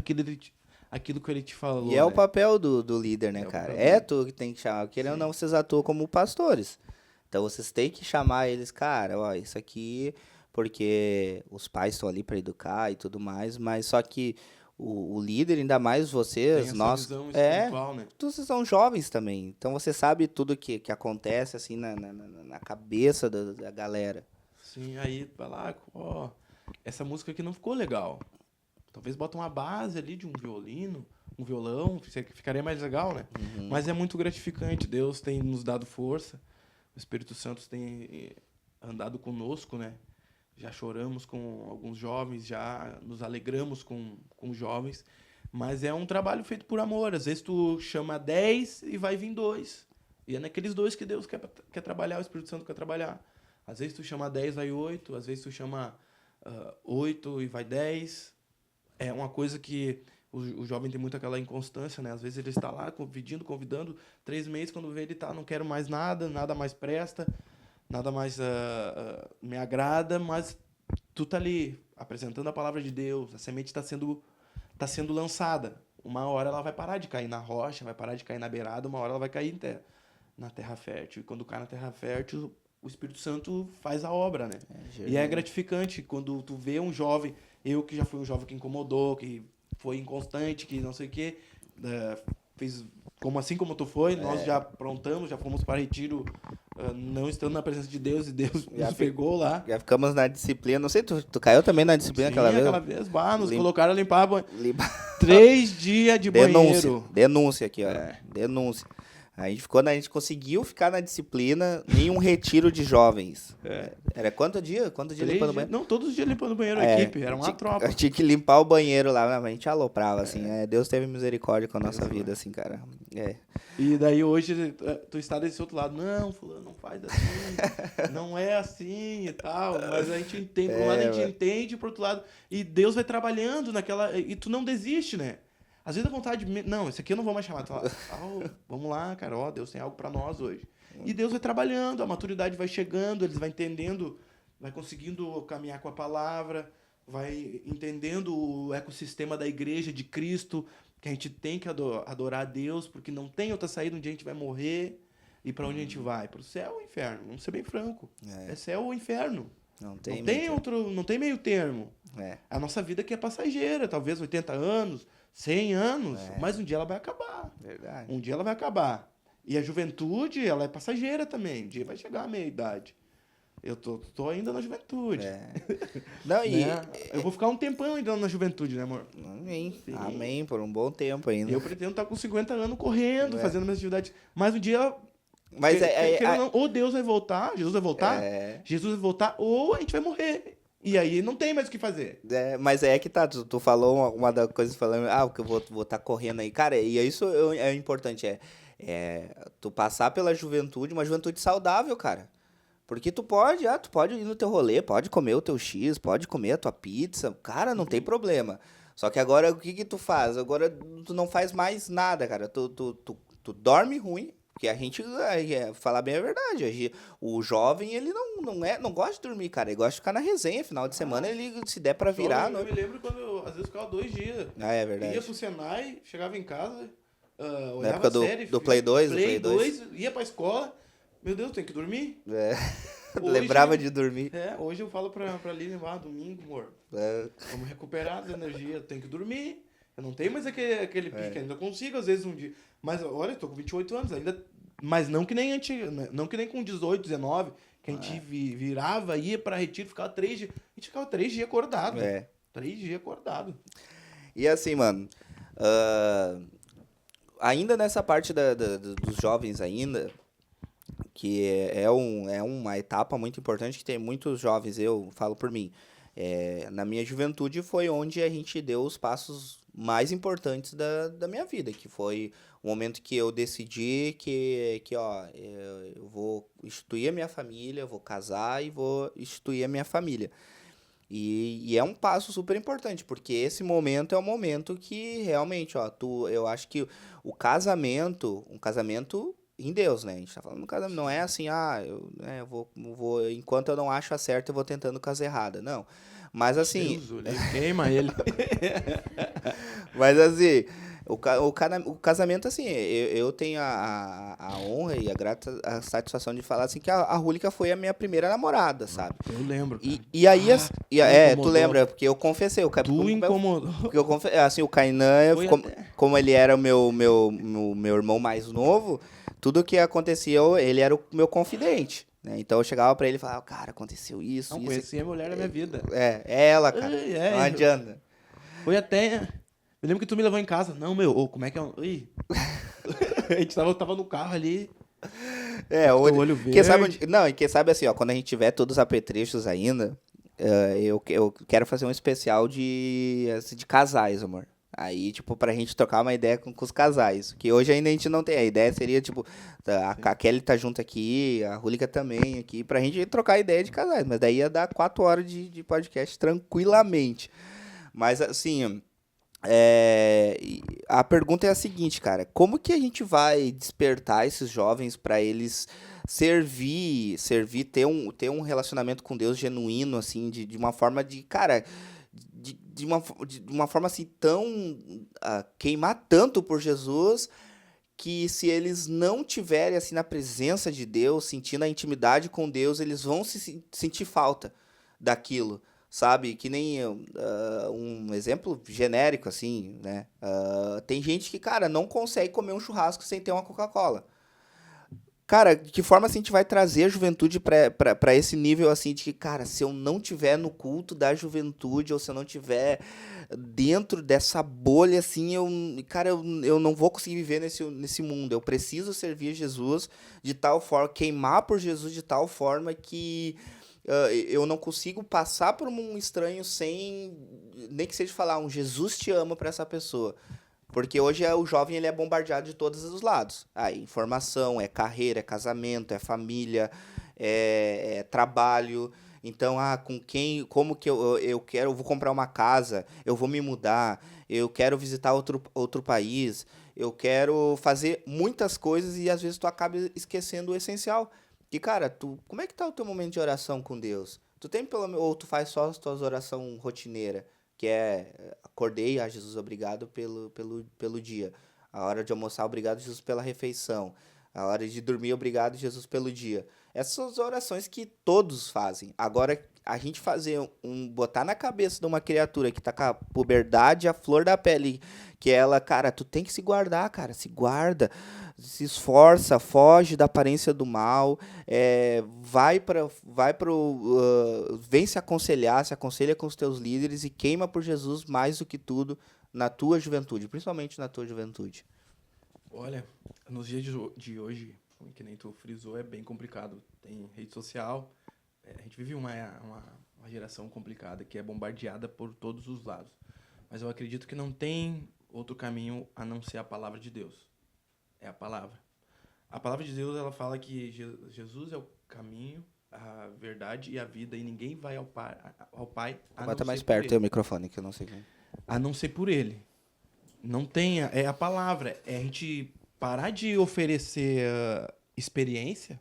aquilo que ele te falou. E é, né, o papel do líder, né, cara? É tu que tem que chamar. Querendo ou não, vocês atuam como pastores. Então, vocês têm que chamar eles, cara, ó, isso aqui, porque os pais estão ali para educar e tudo mais, mas só que o líder, ainda mais vocês, nós... visão espiritual, né? Vocês são jovens também, então você sabe tudo que acontece, assim, na cabeça da galera. Sim, aí vai lá, ó, essa música aqui não ficou legal. Talvez bota uma base ali de um violino, um violão, ficaria mais legal, né? Uhum. Mas é muito gratificante. Deus tem nos dado força. O Espírito Santo tem andado conosco, né? Já choramos com alguns jovens, já nos alegramos com jovens. Mas é um trabalho feito por amor. Às vezes tu chama 10 e vai vir 2. E é naqueles 2 que Deus quer trabalhar, o Espírito Santo quer trabalhar. Às vezes tu chama 10, vai 8. Às vezes tu chama 8 e vai 10. É uma coisa que o jovem tem muito aquela inconstância, né? Às vezes ele está lá convidando, 3 meses, quando vê ele não quero mais nada mais presta, nada mais me agrada, mas tu tá ali apresentando a palavra de Deus, a semente está sendo lançada. Uma hora ela vai parar de cair na rocha, vai parar de cair na beirada, uma hora ela vai cair na terra fértil. E quando cai na terra fértil, o Espírito Santo faz a obra, né? E é gratificante quando tu vê um jovem, eu que já fui um jovem que incomodou, que foi inconstante, que não sei o quê, fez como tu foi, nós já aprontamos, já fomos para retiro, não estando na presença de Deus, e Deus nos pegou lá. Já ficamos na disciplina, não sei, tu caiu também na disciplina? Sim, aquela vez, nos colocaram a limpar 3 dias de banheiro. Denúncia aqui, ó, denúncia. Quando a gente conseguiu ficar na disciplina, em um retiro de jovens. Era quanto dia? Limpando o banheiro? Não, todos os dias limpando o banheiro, a equipe. Era uma tropa. Tinha que limpar o banheiro lá, a gente aloprava, assim. Deus teve misericórdia com a nossa vida, assim, cara. E daí hoje tu está desse outro lado. Não, fulano, não faz assim. Não é assim e tal. Mas a gente entende. Por um lado a gente entende, por outro lado. E Deus vai trabalhando naquela. E tu não desiste, né? Às vezes a vontade de... Não, esse aqui eu não vou mais chamar. Vamos lá, cara. Ó, Deus tem algo pra nós hoje. E Deus vai trabalhando, a maturidade vai chegando, eles vão entendendo, vai conseguindo caminhar com a palavra, vai entendendo o ecossistema da igreja, de Cristo, que a gente tem que adorar a Deus, porque não tem outra saída onde a gente vai morrer. E pra onde a gente vai? Pro céu ou inferno? Vamos ser bem franco. É céu ou inferno. Não tem meio termo. A nossa vida aqui é passageira, talvez 80 anos, 100 anos, mas um dia ela vai acabar. Verdade. Um dia ela vai acabar. E a juventude, ela é passageira também. Um dia vai chegar a meia-idade. Eu tô ainda na juventude. Não, eu vou ficar um tempão ainda na juventude, né, amor? Amém, por um bom tempo ainda. Eu pretendo estar com 50 anos correndo, fazendo minhas atividades. Mas um dia... Mas ou Deus vai voltar, Jesus vai voltar, Jesus vai voltar, ou a gente vai morrer. E aí não tem mais o que fazer. Mas que tá, tu falou uma das coisas falando, que eu vou estar correndo aí. Cara, e isso é importante, tu passar pela juventude, uma juventude saudável, cara. Porque tu pode ir no teu rolê, pode comer o teu X, pode comer a tua pizza, cara, não tem problema. Só que agora o que tu faz? Agora tu não faz mais nada, cara. Tu dorme ruim. Porque a gente, falar bem a verdade, o jovem, ele não gosta de dormir, cara. Ele gosta de ficar na resenha, final de semana, ele se der pra virar... Eu me lembro quando eu, às vezes, ficava 2 dias. É verdade. Ia pro Senai, chegava em casa, olhava na época a série... do Play 2, Play 2, ia pra escola, meu Deus, tem que dormir. Hoje, lembrava de dormir. Hoje eu falo pra Lili, domingo, amor, vamos recuperar as energias, tem que dormir. Eu não tenho mais aquele pique, ainda consigo, às vezes, um dia... Mas, olha, eu tô com 28 anos ainda... Mas não que nem com 18, 19, que a gente virava, ia pra retiro, ficava 3 dias... A gente ficava 3 dias acordado. 3 dias acordado. E assim, mano... ainda nessa parte dos jovens ainda... Que é uma etapa muito importante, que tem muitos jovens, eu falo por mim... na minha juventude foi onde a gente deu os passos mais importantes da minha vida, que foi o momento que eu decidi que eu vou instituir a minha família, vou casar e vou instituir a minha família. E é um passo super importante, porque esse momento é o momento que realmente, eu acho que um casamento em Deus, né? A gente tá falando do casamento, não é assim, eu vou, enquanto eu não acho a certa, eu vou tentando casa errada, não. Mas assim... Deus, queima ele. Mas assim, o casamento, assim, eu tenho a honra e a satisfação de falar assim que a Rúlica foi a minha primeira namorada, sabe? Eu lembro. E aí, tu lembra, porque eu confessei. Tu incomodou. Porque assim, o Kainan, como ele era o meu irmão mais novo, tudo que acontecia, ele era o meu confidente. Né? Então eu chegava pra ele e falava, cara, aconteceu isso. Não, conheci a mulher da minha vida. É ela, cara. Não adianta. Foi até... Eu lembro que tu me levou em casa. Não, como é que é? A gente tava no carro ali. O olho verde. Quem sabe assim, quando a gente tiver todos os apetrechos ainda, eu quero fazer um especial de casais, amor. Aí, tipo, pra gente trocar uma ideia com os casais. Que hoje ainda a gente não tem. A ideia seria, tipo, a Kelly tá junto aqui, a Rúlica também aqui, pra gente trocar ideia de casais. Mas daí ia dar 4 horas de podcast tranquilamente. Mas, assim, a pergunta é a seguinte, cara. Como que a gente vai despertar esses jovens pra eles servir, ter um relacionamento com Deus genuíno, assim, de uma forma de, cara... De uma forma assim tão... queimar tanto por Jesus, que se eles não tiverem assim na presença de Deus, sentindo a intimidade com Deus, eles vão sentir falta daquilo, sabe? Que nem um exemplo genérico, assim, né? Tem gente que, cara, não consegue comer um churrasco sem ter uma Coca-Cola. cara, de que forma assim a gente vai trazer a juventude para esse nível assim de que, cara, se eu não tiver no culto da juventude ou se eu não tiver dentro dessa bolha assim, eu não vou conseguir viver nesse mundo. Eu preciso servir Jesus de tal forma, queimar por Jesus de tal forma que eu não consigo passar por um estranho sem nem que seja falar um Jesus te ama para essa pessoa. Porque hoje o jovem ele é bombardeado de todos os lados. Aí, informação, é carreira, é casamento, é família, é trabalho. Então, com quem, como que eu quero, eu vou comprar uma casa, eu vou me mudar, eu quero visitar outro país, eu quero fazer muitas coisas e às vezes tu acaba esquecendo o essencial. Que, cara, como é que tá o teu momento de oração com Deus? Tu tem ou tu faz só as tuas orações rotineiras? Que é acordei, Jesus, obrigado pelo dia. A hora de almoçar, obrigado, Jesus, pela refeição. A hora de dormir, obrigado, Jesus, pelo dia. Essas são as orações que todos fazem. Agora, a gente fazer botar na cabeça de uma criatura que tá com a puberdade, a flor da pele, que ela, cara, tu tem que se guardar, cara, se guarda, se esforça, foge da aparência do mal, vem se aconselhar, se aconselha com os teus líderes e queima por Jesus mais do que tudo na tua juventude, principalmente na tua juventude. Olha, nos dias de hoje, que nem tu frisou, é bem complicado. Tem rede social, a gente vive uma geração complicada que é bombardeada por todos os lados. Mas eu acredito que não tem outro caminho a não ser a palavra de Deus. É a palavra. A palavra de Deus, ela fala que Jesus é o caminho, a verdade e a vida, e ninguém vai ao Pai a não Bota mais ser por perto ele. o microfone, que eu não sei como. A não ser por ele. Não tenha, é a palavra. É a gente parar de oferecer experiência,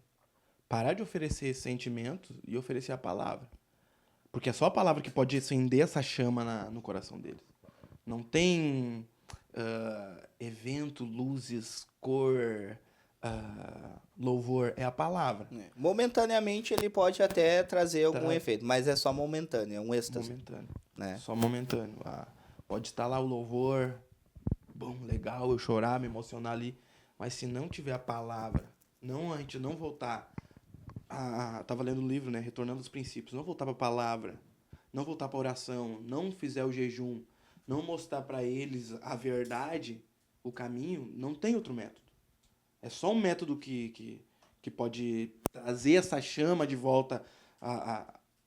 parar de oferecer sentimentos e oferecer a palavra. Porque é só a palavra que pode acender essa chama no coração deles. Não tem evento, luzes, cor, louvor. É a palavra. Momentaneamente ele pode até trazer algum efeito, mas é só momentâneo, é um êxtase. Momentâneo. Né? Só momentâneo. Pode estar lá o louvor, bom, legal, eu chorar, me emocionar ali. Mas se não tiver a palavra, a gente não voltar. Tava lendo o livro, né? Retornando aos princípios. Não voltar para a palavra, não voltar para a oração, não fizer o jejum, não mostrar para eles a verdade, o caminho, não tem outro método. É só um método que pode trazer essa chama de volta,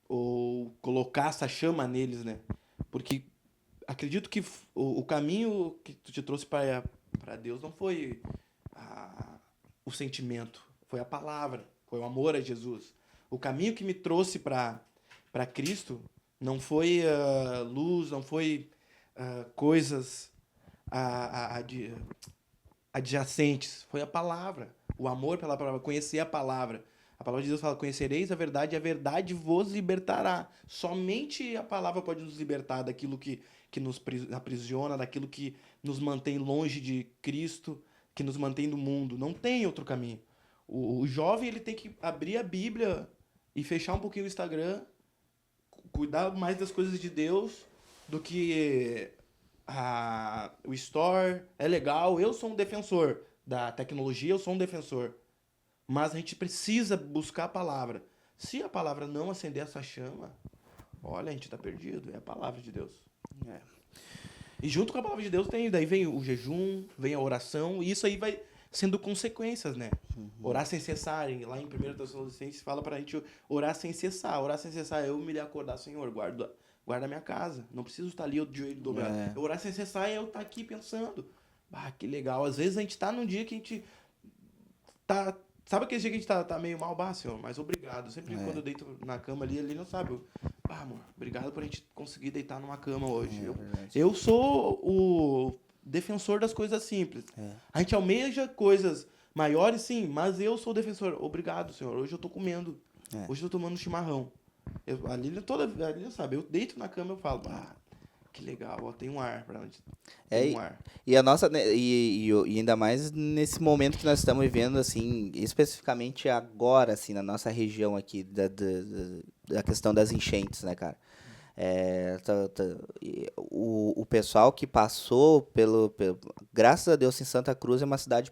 ou colocar essa chama neles, né? Porque acredito que o caminho que tu te trouxe para Deus não foi o sentimento, foi a palavra, foi o amor a Jesus. O caminho que me trouxe para Cristo não foi luz, não foi coisas adjacentes, foi a palavra, o amor pela palavra, conhecer a palavra. A palavra de Deus fala, conhecereis a verdade e a verdade vos libertará. Somente a palavra pode nos libertar daquilo que nos aprisiona, daquilo que nos mantém longe de Cristo, que nos mantém do mundo. Não tem outro caminho. O jovem ele tem que abrir a Bíblia e fechar um pouquinho o Instagram, cuidar mais das coisas de Deus do que o store. É legal, eu sou um defensor da tecnologia, eu sou um defensor. Mas a gente precisa buscar a palavra. Se a palavra não acender essa chama, olha, a gente está perdido. É a palavra de Deus. E junto com a palavra de Deus daí vem o jejum, vem a oração, e isso aí vai sendo consequências, né? Orar sem cessar. Lá em 1 Tessalonicenses fala pra gente orar sem cessar. Orar sem cessar é eu me acordar, Senhor, guarda a minha casa. Não preciso estar ali de joelho dobrado. Eu orar sem cessar é eu estar aqui pensando. Que legal. Às vezes a gente tá num dia que a gente tá... Sabe aquele dia que a gente tá meio mal? Senhor, mas obrigado. Sempre quando eu deito na cama ali, ele não sabe. Amor, obrigado por a gente conseguir deitar numa cama hoje. Eu sou o defensor das coisas simples. A gente almeja coisas maiores, sim, mas eu sou o defensor. Obrigado, Senhor. Hoje eu tô comendo. Hoje eu tô tomando chimarrão. A Lília sabe. Eu deito na cama e eu falo, que legal, ó, tem um ar pra onde. Um ar. E a nossa, e ainda mais nesse momento que nós estamos vivendo, assim, especificamente agora, assim, na nossa região aqui, da questão das enchentes, né, cara? O pessoal que passou graças a Deus, em Santa Cruz é uma cidade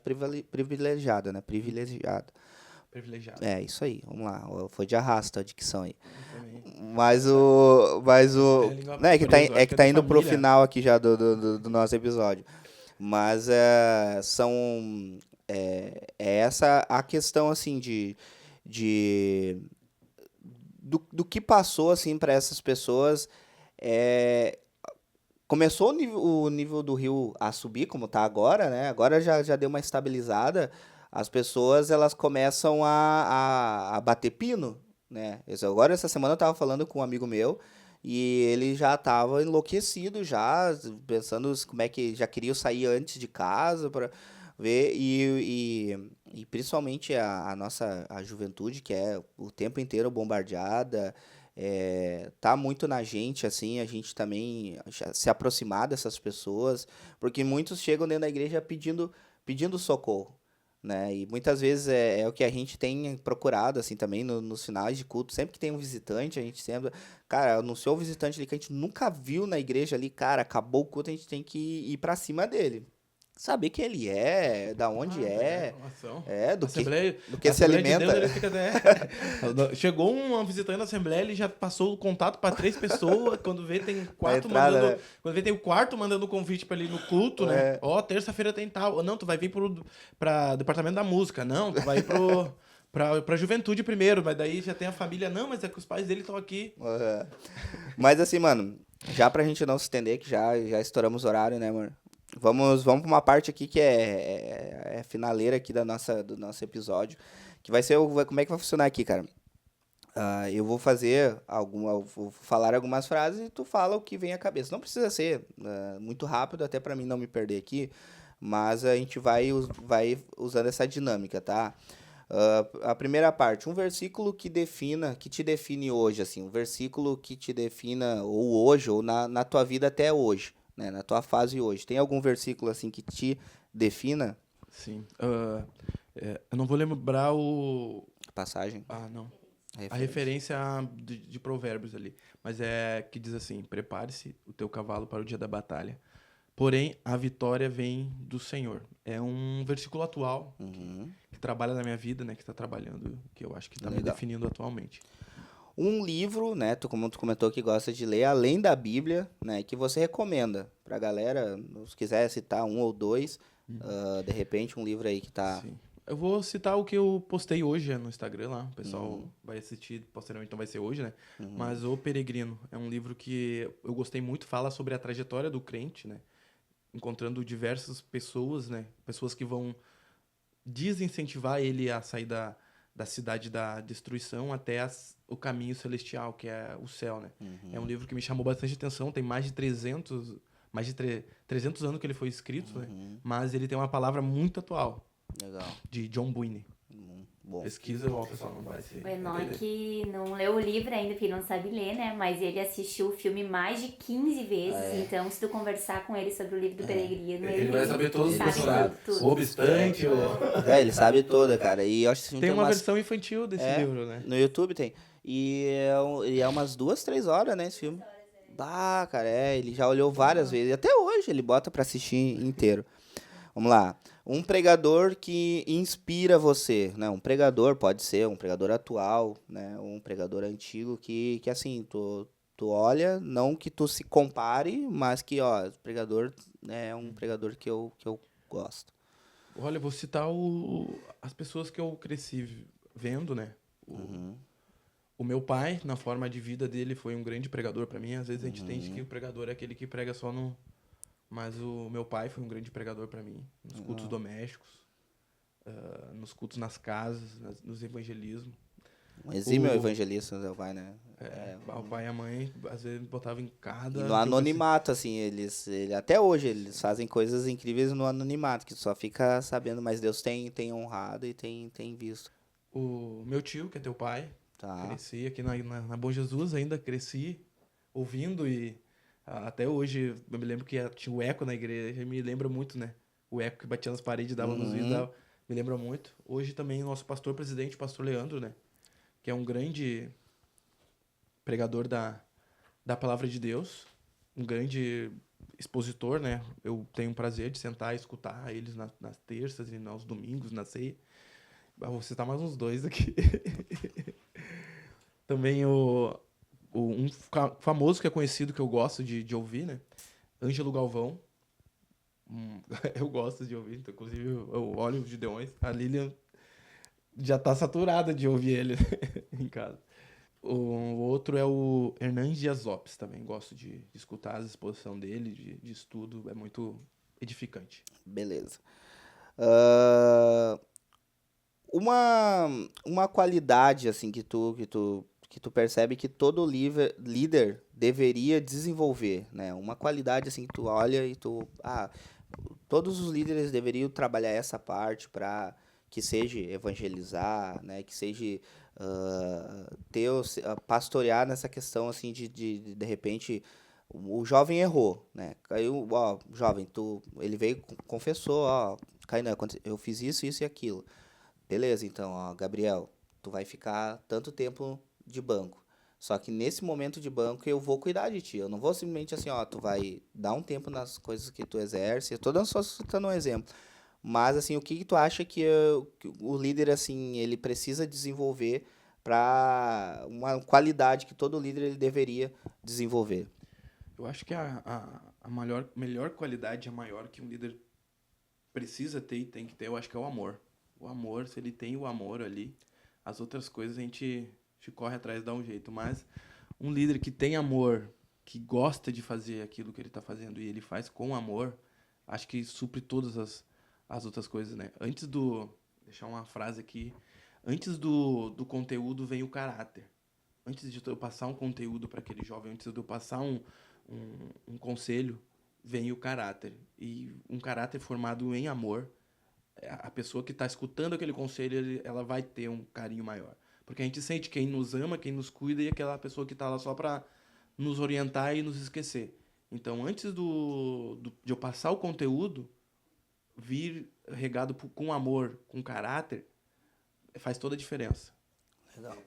privilegiada, né? Privilegiada. privilegiado. É, isso aí, vamos lá. Foi de arrasta a dicção aí. Também. Mas o. Não, é que tá indo pro final aqui já do nosso episódio. Mas é essa a questão, assim, do que passou, assim, para essas pessoas. Começou o nível do rio a subir, como tá agora, né? Agora já deu uma estabilizada. As pessoas, elas começam a bater pino, né? Agora, essa semana, eu tava falando com um amigo meu e ele já tava enlouquecido, já pensando como é que já queria sair antes de casa para ver. E principalmente a nossa a juventude, que é o tempo inteiro bombardeada, tá muito na gente, assim, a gente também se aproximar dessas pessoas, porque muitos chegam dentro da igreja pedindo socorro, né? E muitas vezes é o que a gente tem procurado, assim, também nos finais de culto. Sempre que tem um visitante, a gente sempre... Cara, anunciou o visitante ali que a gente nunca viu na igreja ali, cara, acabou o culto, a gente tem que ir pra cima dele. Saber quem ele é, da onde do que se alimenta. De Deus, ele fica, chegou um visitante na Assembleia, ele já passou o contato para 3 pessoas, quando vê tem 4 mandando, né? Quando vê tem o quarto mandando convite para ele no culto, né? Ó, terça-feira tem tal. Não, tu vai vir para departamento da música. Não, tu vai ir pra juventude primeiro, mas daí já tem a família. Não, mas é que os pais dele estão aqui. Mas assim, mano, já pra gente não se estender, que já estouramos o horário, né, mano? Vamos pra uma parte aqui que é finaleira aqui do nosso episódio. Que vai ser como é que vai funcionar aqui, cara? Eu vou vou falar algumas frases e tu fala o que vem à cabeça. Não precisa ser muito rápido, até pra mim não me perder aqui, mas a gente vai usando essa dinâmica, tá? A primeira parte, um versículo que te define hoje, assim, um versículo que te defina ou hoje, ou na tua vida até hoje, né? Na tua fase hoje. Tem algum versículo, assim, que te defina? Sim. Eu não vou lembrar o... Passagem? Não. A referência de Provérbios ali. Mas que diz assim: prepare-se o teu cavalo para o dia da batalha. Porém, a vitória vem do Senhor. É um versículo atual que trabalha na minha vida, né? Que está trabalhando, que eu acho que está me definindo atualmente. Um livro, né? Como tu comentou que gosta de ler, além da Bíblia, né? Que você recomenda pra galera, se quiser citar um ou dois, de repente um livro aí que tá... Sim. Eu vou citar o que eu postei hoje no Instagram lá. O pessoal vai assistir posteriormente, então vai ser hoje, né? Mas O Peregrino é um livro que eu gostei muito. Fala sobre a trajetória do crente, né? Encontrando diversas pessoas, né? Pessoas que vão desincentivar ele a sair da cidade da destruição até o caminho celestial, que é o céu, né? É um livro que me chamou bastante atenção. Tem mais de 300 anos que ele foi escrito, né? Mas ele tem uma palavra muito atual. Legal. De John Bunyan. Bom. Pesquisa, o pessoal não vai ser. O Enoque não leu o livro ainda, porque ele não sabe ler, né? Mas ele assistiu o filme mais de 15 vezes. Então, se tu conversar com ele sobre o livro do Peregrino, ele vai saber todos os personagens. O obstante. Ele sabe toda, cara. E eu acho que tem uma versão infantil desse livro, né? No YouTube tem. E é umas 2-3 horas, né, esse filme. Cara, ele já olhou várias vezes. E até hoje ele bota pra assistir inteiro. Vamos lá. Um pregador que inspira você, né? Um pregador pode ser um pregador atual, né? Um pregador antigo que assim, tu olha, não que tu se compare, mas que, ó, o pregador é um pregador que eu gosto. Olha, eu vou citar as pessoas que eu cresci vendo, né? O meu pai, na forma de vida dele, foi um grande pregador para mim. Às vezes a gente entende que o pregador é aquele que prega só no... Mas o meu pai foi um grande pregador para mim, nos cultos domésticos, nos cultos nas casas, nos evangelismos. Um exímio evangelista, seu pai, né? O pai e a mãe, às vezes, botavam em cada... E no anonimato, assim, até hoje, eles fazem coisas incríveis no anonimato, que só fica sabendo, mas Deus tem honrado e tem visto. O meu tio, que é teu pai, cresci aqui na Bom Jesus, ainda cresci ouvindo e... Até hoje, eu me lembro que tinha o eco na igreja, me lembra muito, né? O eco que batia nas paredes, dava nos vidros, me lembra muito. Hoje também o nosso pastor-presidente, o pastor Leandro, né? Que é um grande pregador da palavra de Deus, um grande expositor, né? Eu tenho o prazer de sentar e escutar eles nas terças e nos domingos, na ceia. Vou citar mais uns 2 aqui. Também um famoso que é conhecido, que eu gosto de ouvir, né? Ângelo Galvão. Eu gosto de ouvir, então, inclusive eu olho os Gideões. A Lilian já tá saturada de ouvir ele em casa. O outro é o Hernán Dias Lopes, também gosto de escutar a exposição dele, de estudo, é muito edificante. Beleza. Uma qualidade assim que tu percebe que todo líder deveria desenvolver, né? Uma qualidade assim que tu olha e todos os líderes deveriam trabalhar essa parte para que seja evangelizar, né? Que seja pastorear nessa questão assim de repente o jovem errou, né? Caiu, ó, jovem, ele veio, confessou, ó, Kainan, eu fiz isso, isso e aquilo. Beleza, então, ó, Gabriel, tu vai ficar tanto tempo de banco. Só que nesse momento de banco eu vou cuidar de ti. Eu não vou simplesmente assim, ó, tu vai dar um tempo nas coisas que tu exerce. Eu tô só citando um exemplo. Mas, assim, o que tu acha que o líder, assim, ele precisa desenvolver para uma qualidade que todo líder ele deveria desenvolver? Eu acho que a melhor qualidade, a maior que um líder precisa ter e tem que ter, eu acho que é o amor. O amor, se ele tem o amor ali, as outras coisas a gente corre atrás e dá um jeito. Mas um líder que tem amor, que gosta de fazer aquilo que ele está fazendo e ele faz com amor, acho que supre todas as outras coisas, né? Deixar uma frase aqui, antes do conteúdo vem o caráter. Antes de eu passar um conteúdo para aquele jovem, antes de eu passar um conselho, vem o caráter. E um caráter formado em amor, a pessoa que está escutando aquele conselho, ela vai ter um carinho maior. Porque a gente sente quem nos ama, quem nos cuida, e aquela pessoa que está lá só para nos orientar e nos esquecer. Então, antes de eu passar o conteúdo, vir regado com amor, com caráter, faz toda a diferença. Legal.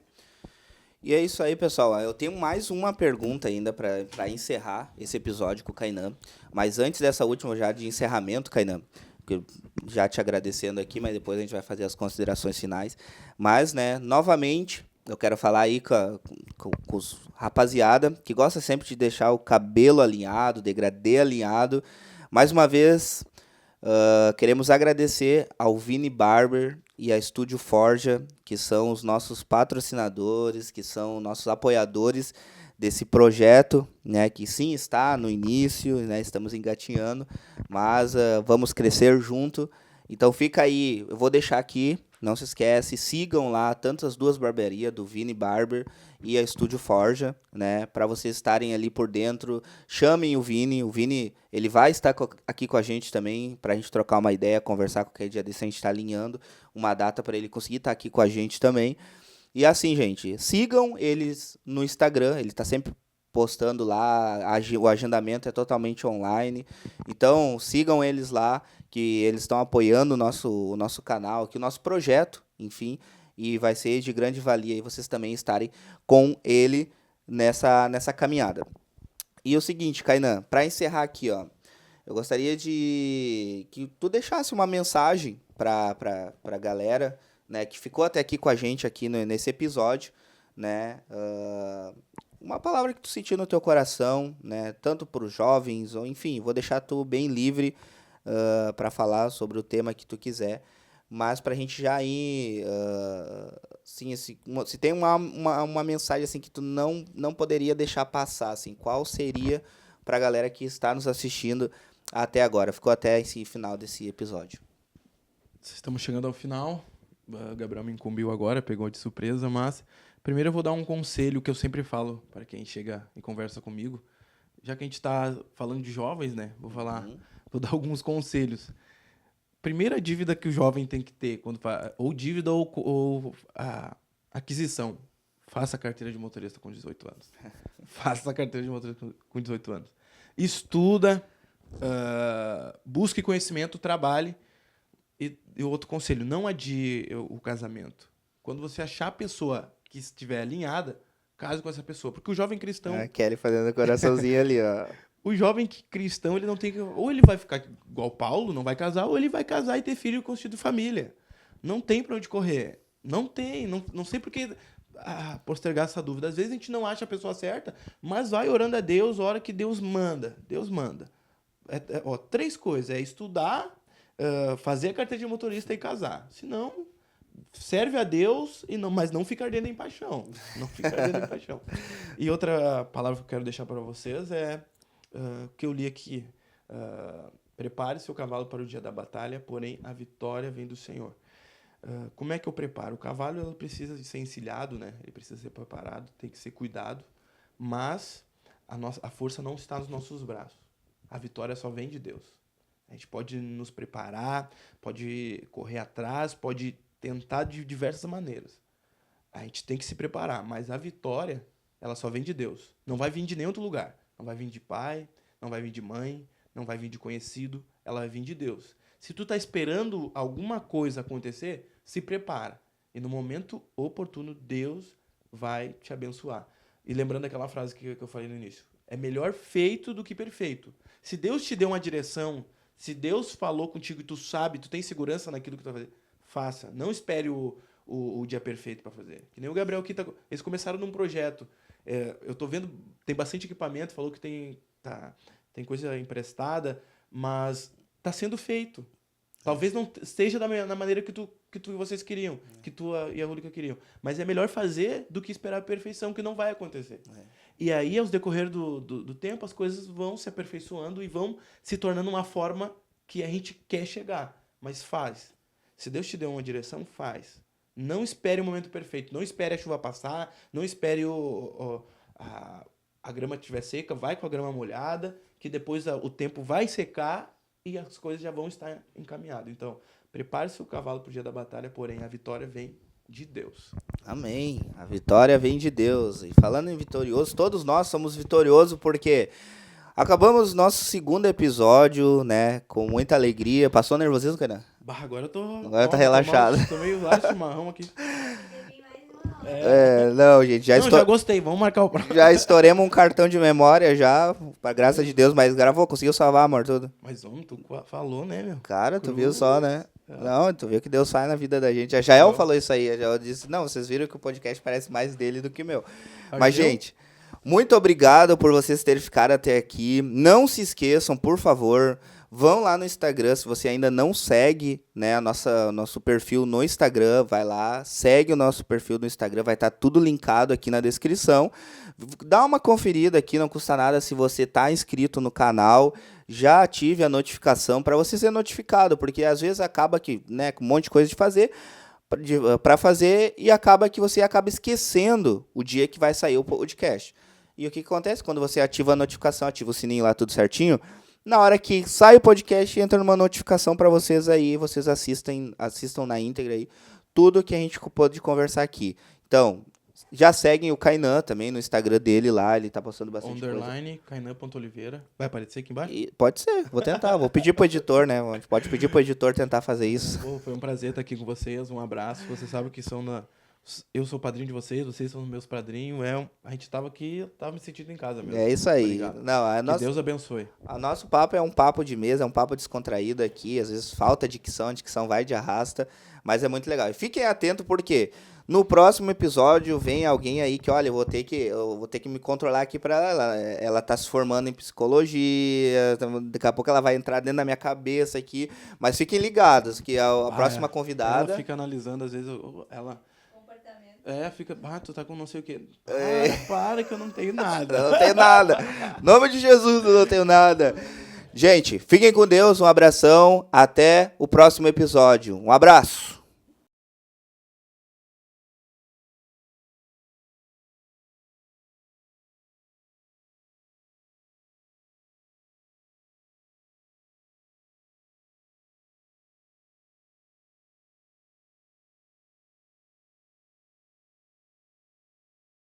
E é isso aí, pessoal. Eu tenho mais uma pergunta ainda para encerrar esse episódio com o Kainan. Mas antes dessa última já de encerramento, Kainan, já te agradecendo aqui, mas depois a gente vai fazer as considerações finais. Mas, né, novamente, eu quero falar aí com os rapaziada que gosta sempre de deixar o cabelo alinhado, degradê alinhado. Mais uma vez, queremos agradecer ao Vini Barber e a Estúdio Forja, que são os nossos patrocinadores, que são nossos apoiadores desse projeto, né, que sim está no início, né, estamos engatinhando, mas vamos crescer junto. Então fica aí, eu vou deixar aqui, não se esquece, sigam lá tanto as duas barbearias, do Vini Barber e a Estúdio Forja, né, para vocês estarem ali por dentro. Chamem o Vini ele vai estar aqui com a gente também, para a gente trocar uma ideia, conversar qualquer dia desse, a gente está alinhando uma data para ele conseguir estar aqui com a gente também. E assim, gente, sigam eles no Instagram, ele está sempre postando lá, o agendamento é totalmente online. Então, sigam eles lá, que eles estão apoiando o nosso canal, aqui, o nosso projeto, enfim, e vai ser de grande valia aí vocês também estarem com ele nessa caminhada. E o seguinte, Kainan, para encerrar aqui, ó, eu gostaria que tu deixasse uma mensagem para a galera, né, que ficou até aqui com a gente aqui nesse episódio, né, uma palavra que tu sentiu no teu coração, né, tanto para os jovens, ou enfim, vou deixar tu bem livre para falar sobre o tema que tu quiser, mas para a gente já ir, assim, se tem uma mensagem assim que tu não poderia deixar passar, assim, qual seria para a galera que está nos assistindo até agora, ficou até esse final desse episódio. Estamos chegando ao final. O Gabriel me incumbiu agora, pegou de surpresa, mas primeiro eu vou dar um conselho que eu sempre falo para quem chega e conversa comigo. Já que a gente está falando de jovens, né? Vou dar alguns conselhos. Primeira dívida que o jovem tem que ter, ou dívida ou a aquisição. Faça a carteira de motorista com 18 anos. Faça a carteira de motorista com 18 anos. Estuda, busque conhecimento, trabalhe. E outro conselho, não adie o casamento. Quando você achar a pessoa que estiver alinhada, case com essa pessoa. Porque o jovem cristão... Kelly fazendo coraçãozinho ali, ó. O jovem cristão, ele não tem que... Ou ele vai ficar igual Paulo, não vai casar, ou ele vai casar e ter filho e constituir família. Não tem para onde correr. Não tem. Não sei por que postergar essa dúvida. Às vezes a gente não acha a pessoa certa, mas vai orando a Deus, a hora que Deus manda. Deus manda. 3 coisas. É estudar, fazer a carteira de motorista e casar. Senão, serve a Deus, mas não fica ardendo em paixão. Não fica ardendo em paixão. E outra palavra que eu quero deixar para vocês é que eu li aqui. Prepare seu cavalo para o dia da batalha, porém a vitória vem do Senhor. Como é que eu preparo? O cavalo ele precisa de ser encilhado, né? Ele precisa ser preparado, tem que ser cuidado, mas a força não está nos nossos braços. A vitória só vem de Deus. A gente pode nos preparar, pode correr atrás, pode tentar de diversas maneiras. A gente tem que se preparar, mas a vitória, ela só vem de Deus. Não vai vir de nenhum outro lugar. Não vai vir de pai, não vai vir de mãe, não vai vir de conhecido, ela vai vir de Deus. Se tu tá esperando alguma coisa acontecer, se prepara. E no momento oportuno, Deus vai te abençoar. E lembrando aquela frase que eu falei no início, é melhor feito do que perfeito. Se Deus te deu uma direção, se Deus falou contigo e tu sabe, tu tem segurança naquilo que tu vai fazer, faça. Não espere o dia perfeito para fazer. Que nem o Gabriel aqui, eles começaram num projeto. Eu tô vendo, tem bastante equipamento, falou que tem coisa emprestada, mas tá sendo feito. Talvez não esteja na maneira que vocês queriam, que tu e a Rúlica queriam. Mas é melhor fazer do que esperar a perfeição, que não vai acontecer. E aí, ao decorrer do tempo, as coisas vão se aperfeiçoando e vão se tornando uma forma que a gente quer chegar. Mas faz. Se Deus te deu uma direção, faz. Não espere o momento perfeito. Não espere a chuva passar. Não espere a grama estiver seca. Vai com a grama molhada, que depois o tempo vai secar e as coisas já vão estar encaminhadas. Então, prepare-se o cavalo para o dia da batalha, porém a vitória vem de Deus. Amém. A vitória vem de Deus. E falando em vitorioso, todos nós somos vitoriosos porque acabamos nosso 2º episódio, né, com muita alegria. Passou nervosismo, cara? Agora eu tô... Agora tá relaxado. Tô meio lá de chimarrão aqui. Não, gente, já gostei, vamos marcar o próximo. Já estouramos um cartão de memória já, pra graça de Deus, mas gravou, conseguiu salvar, amor, tudo. Mas tu falou, né, meu? Cara, tu viu só, né? Não, tu viu que Deus faz na vida da gente. A Jael falou isso aí, a Jael disse, não, vocês viram que o podcast parece mais dele do que meu. Mas, gente, muito obrigado por vocês terem ficado até aqui. Não se esqueçam, por favor, vão lá no Instagram, se você ainda não segue, né, nosso perfil no Instagram, vai lá, segue o nosso perfil no Instagram, vai estar tudo linkado aqui na descrição. Dá uma conferida aqui, não custa nada se você está inscrito no canal, já ative a notificação para você ser notificado, porque às vezes acaba que, né, com um monte de coisa de fazer, para fazer e acaba que você acaba esquecendo o dia que vai sair o podcast. E o que acontece? Quando você ativa a notificação, ativa o sininho lá, tudo certinho, na hora que sai o podcast, entra numa notificação para vocês aí, vocês assistam na íntegra aí, tudo que a gente pôde conversar aqui. Então, já seguem o Kainan também no Instagram dele lá, ele tá postando bastante _ Kainan.Oliveira. Vai aparecer aqui embaixo? Pode ser, vou tentar, vou pedir pro editor, né? A gente pode pedir pro editor tentar fazer isso. Foi um prazer estar aqui com vocês, um abraço. Vocês sabem que eu sou o padrinho de vocês são meus padrinhos. A gente tava aqui, tava me sentindo em casa mesmo. É isso aí. Não, que Deus abençoe. O nosso papo é um papo de mesa, é um papo descontraído aqui. Às vezes falta dicção, a dicção vai de arrasta, mas é muito legal. E fiquem atentos porque no próximo episódio vem alguém aí que, olha, eu vou ter que me controlar aqui para ela tá se formando em psicologia, daqui a pouco ela vai entrar dentro da minha cabeça aqui, mas fiquem ligados que a próxima convidada... Ela fica analisando, às vezes, ela... fica, tu tá com não sei o quê. Para que eu não tenho nada. Eu não tenho nada. Em nome de Jesus, eu não tenho nada. Gente, fiquem com Deus, um abração, até o próximo episódio. Um abraço.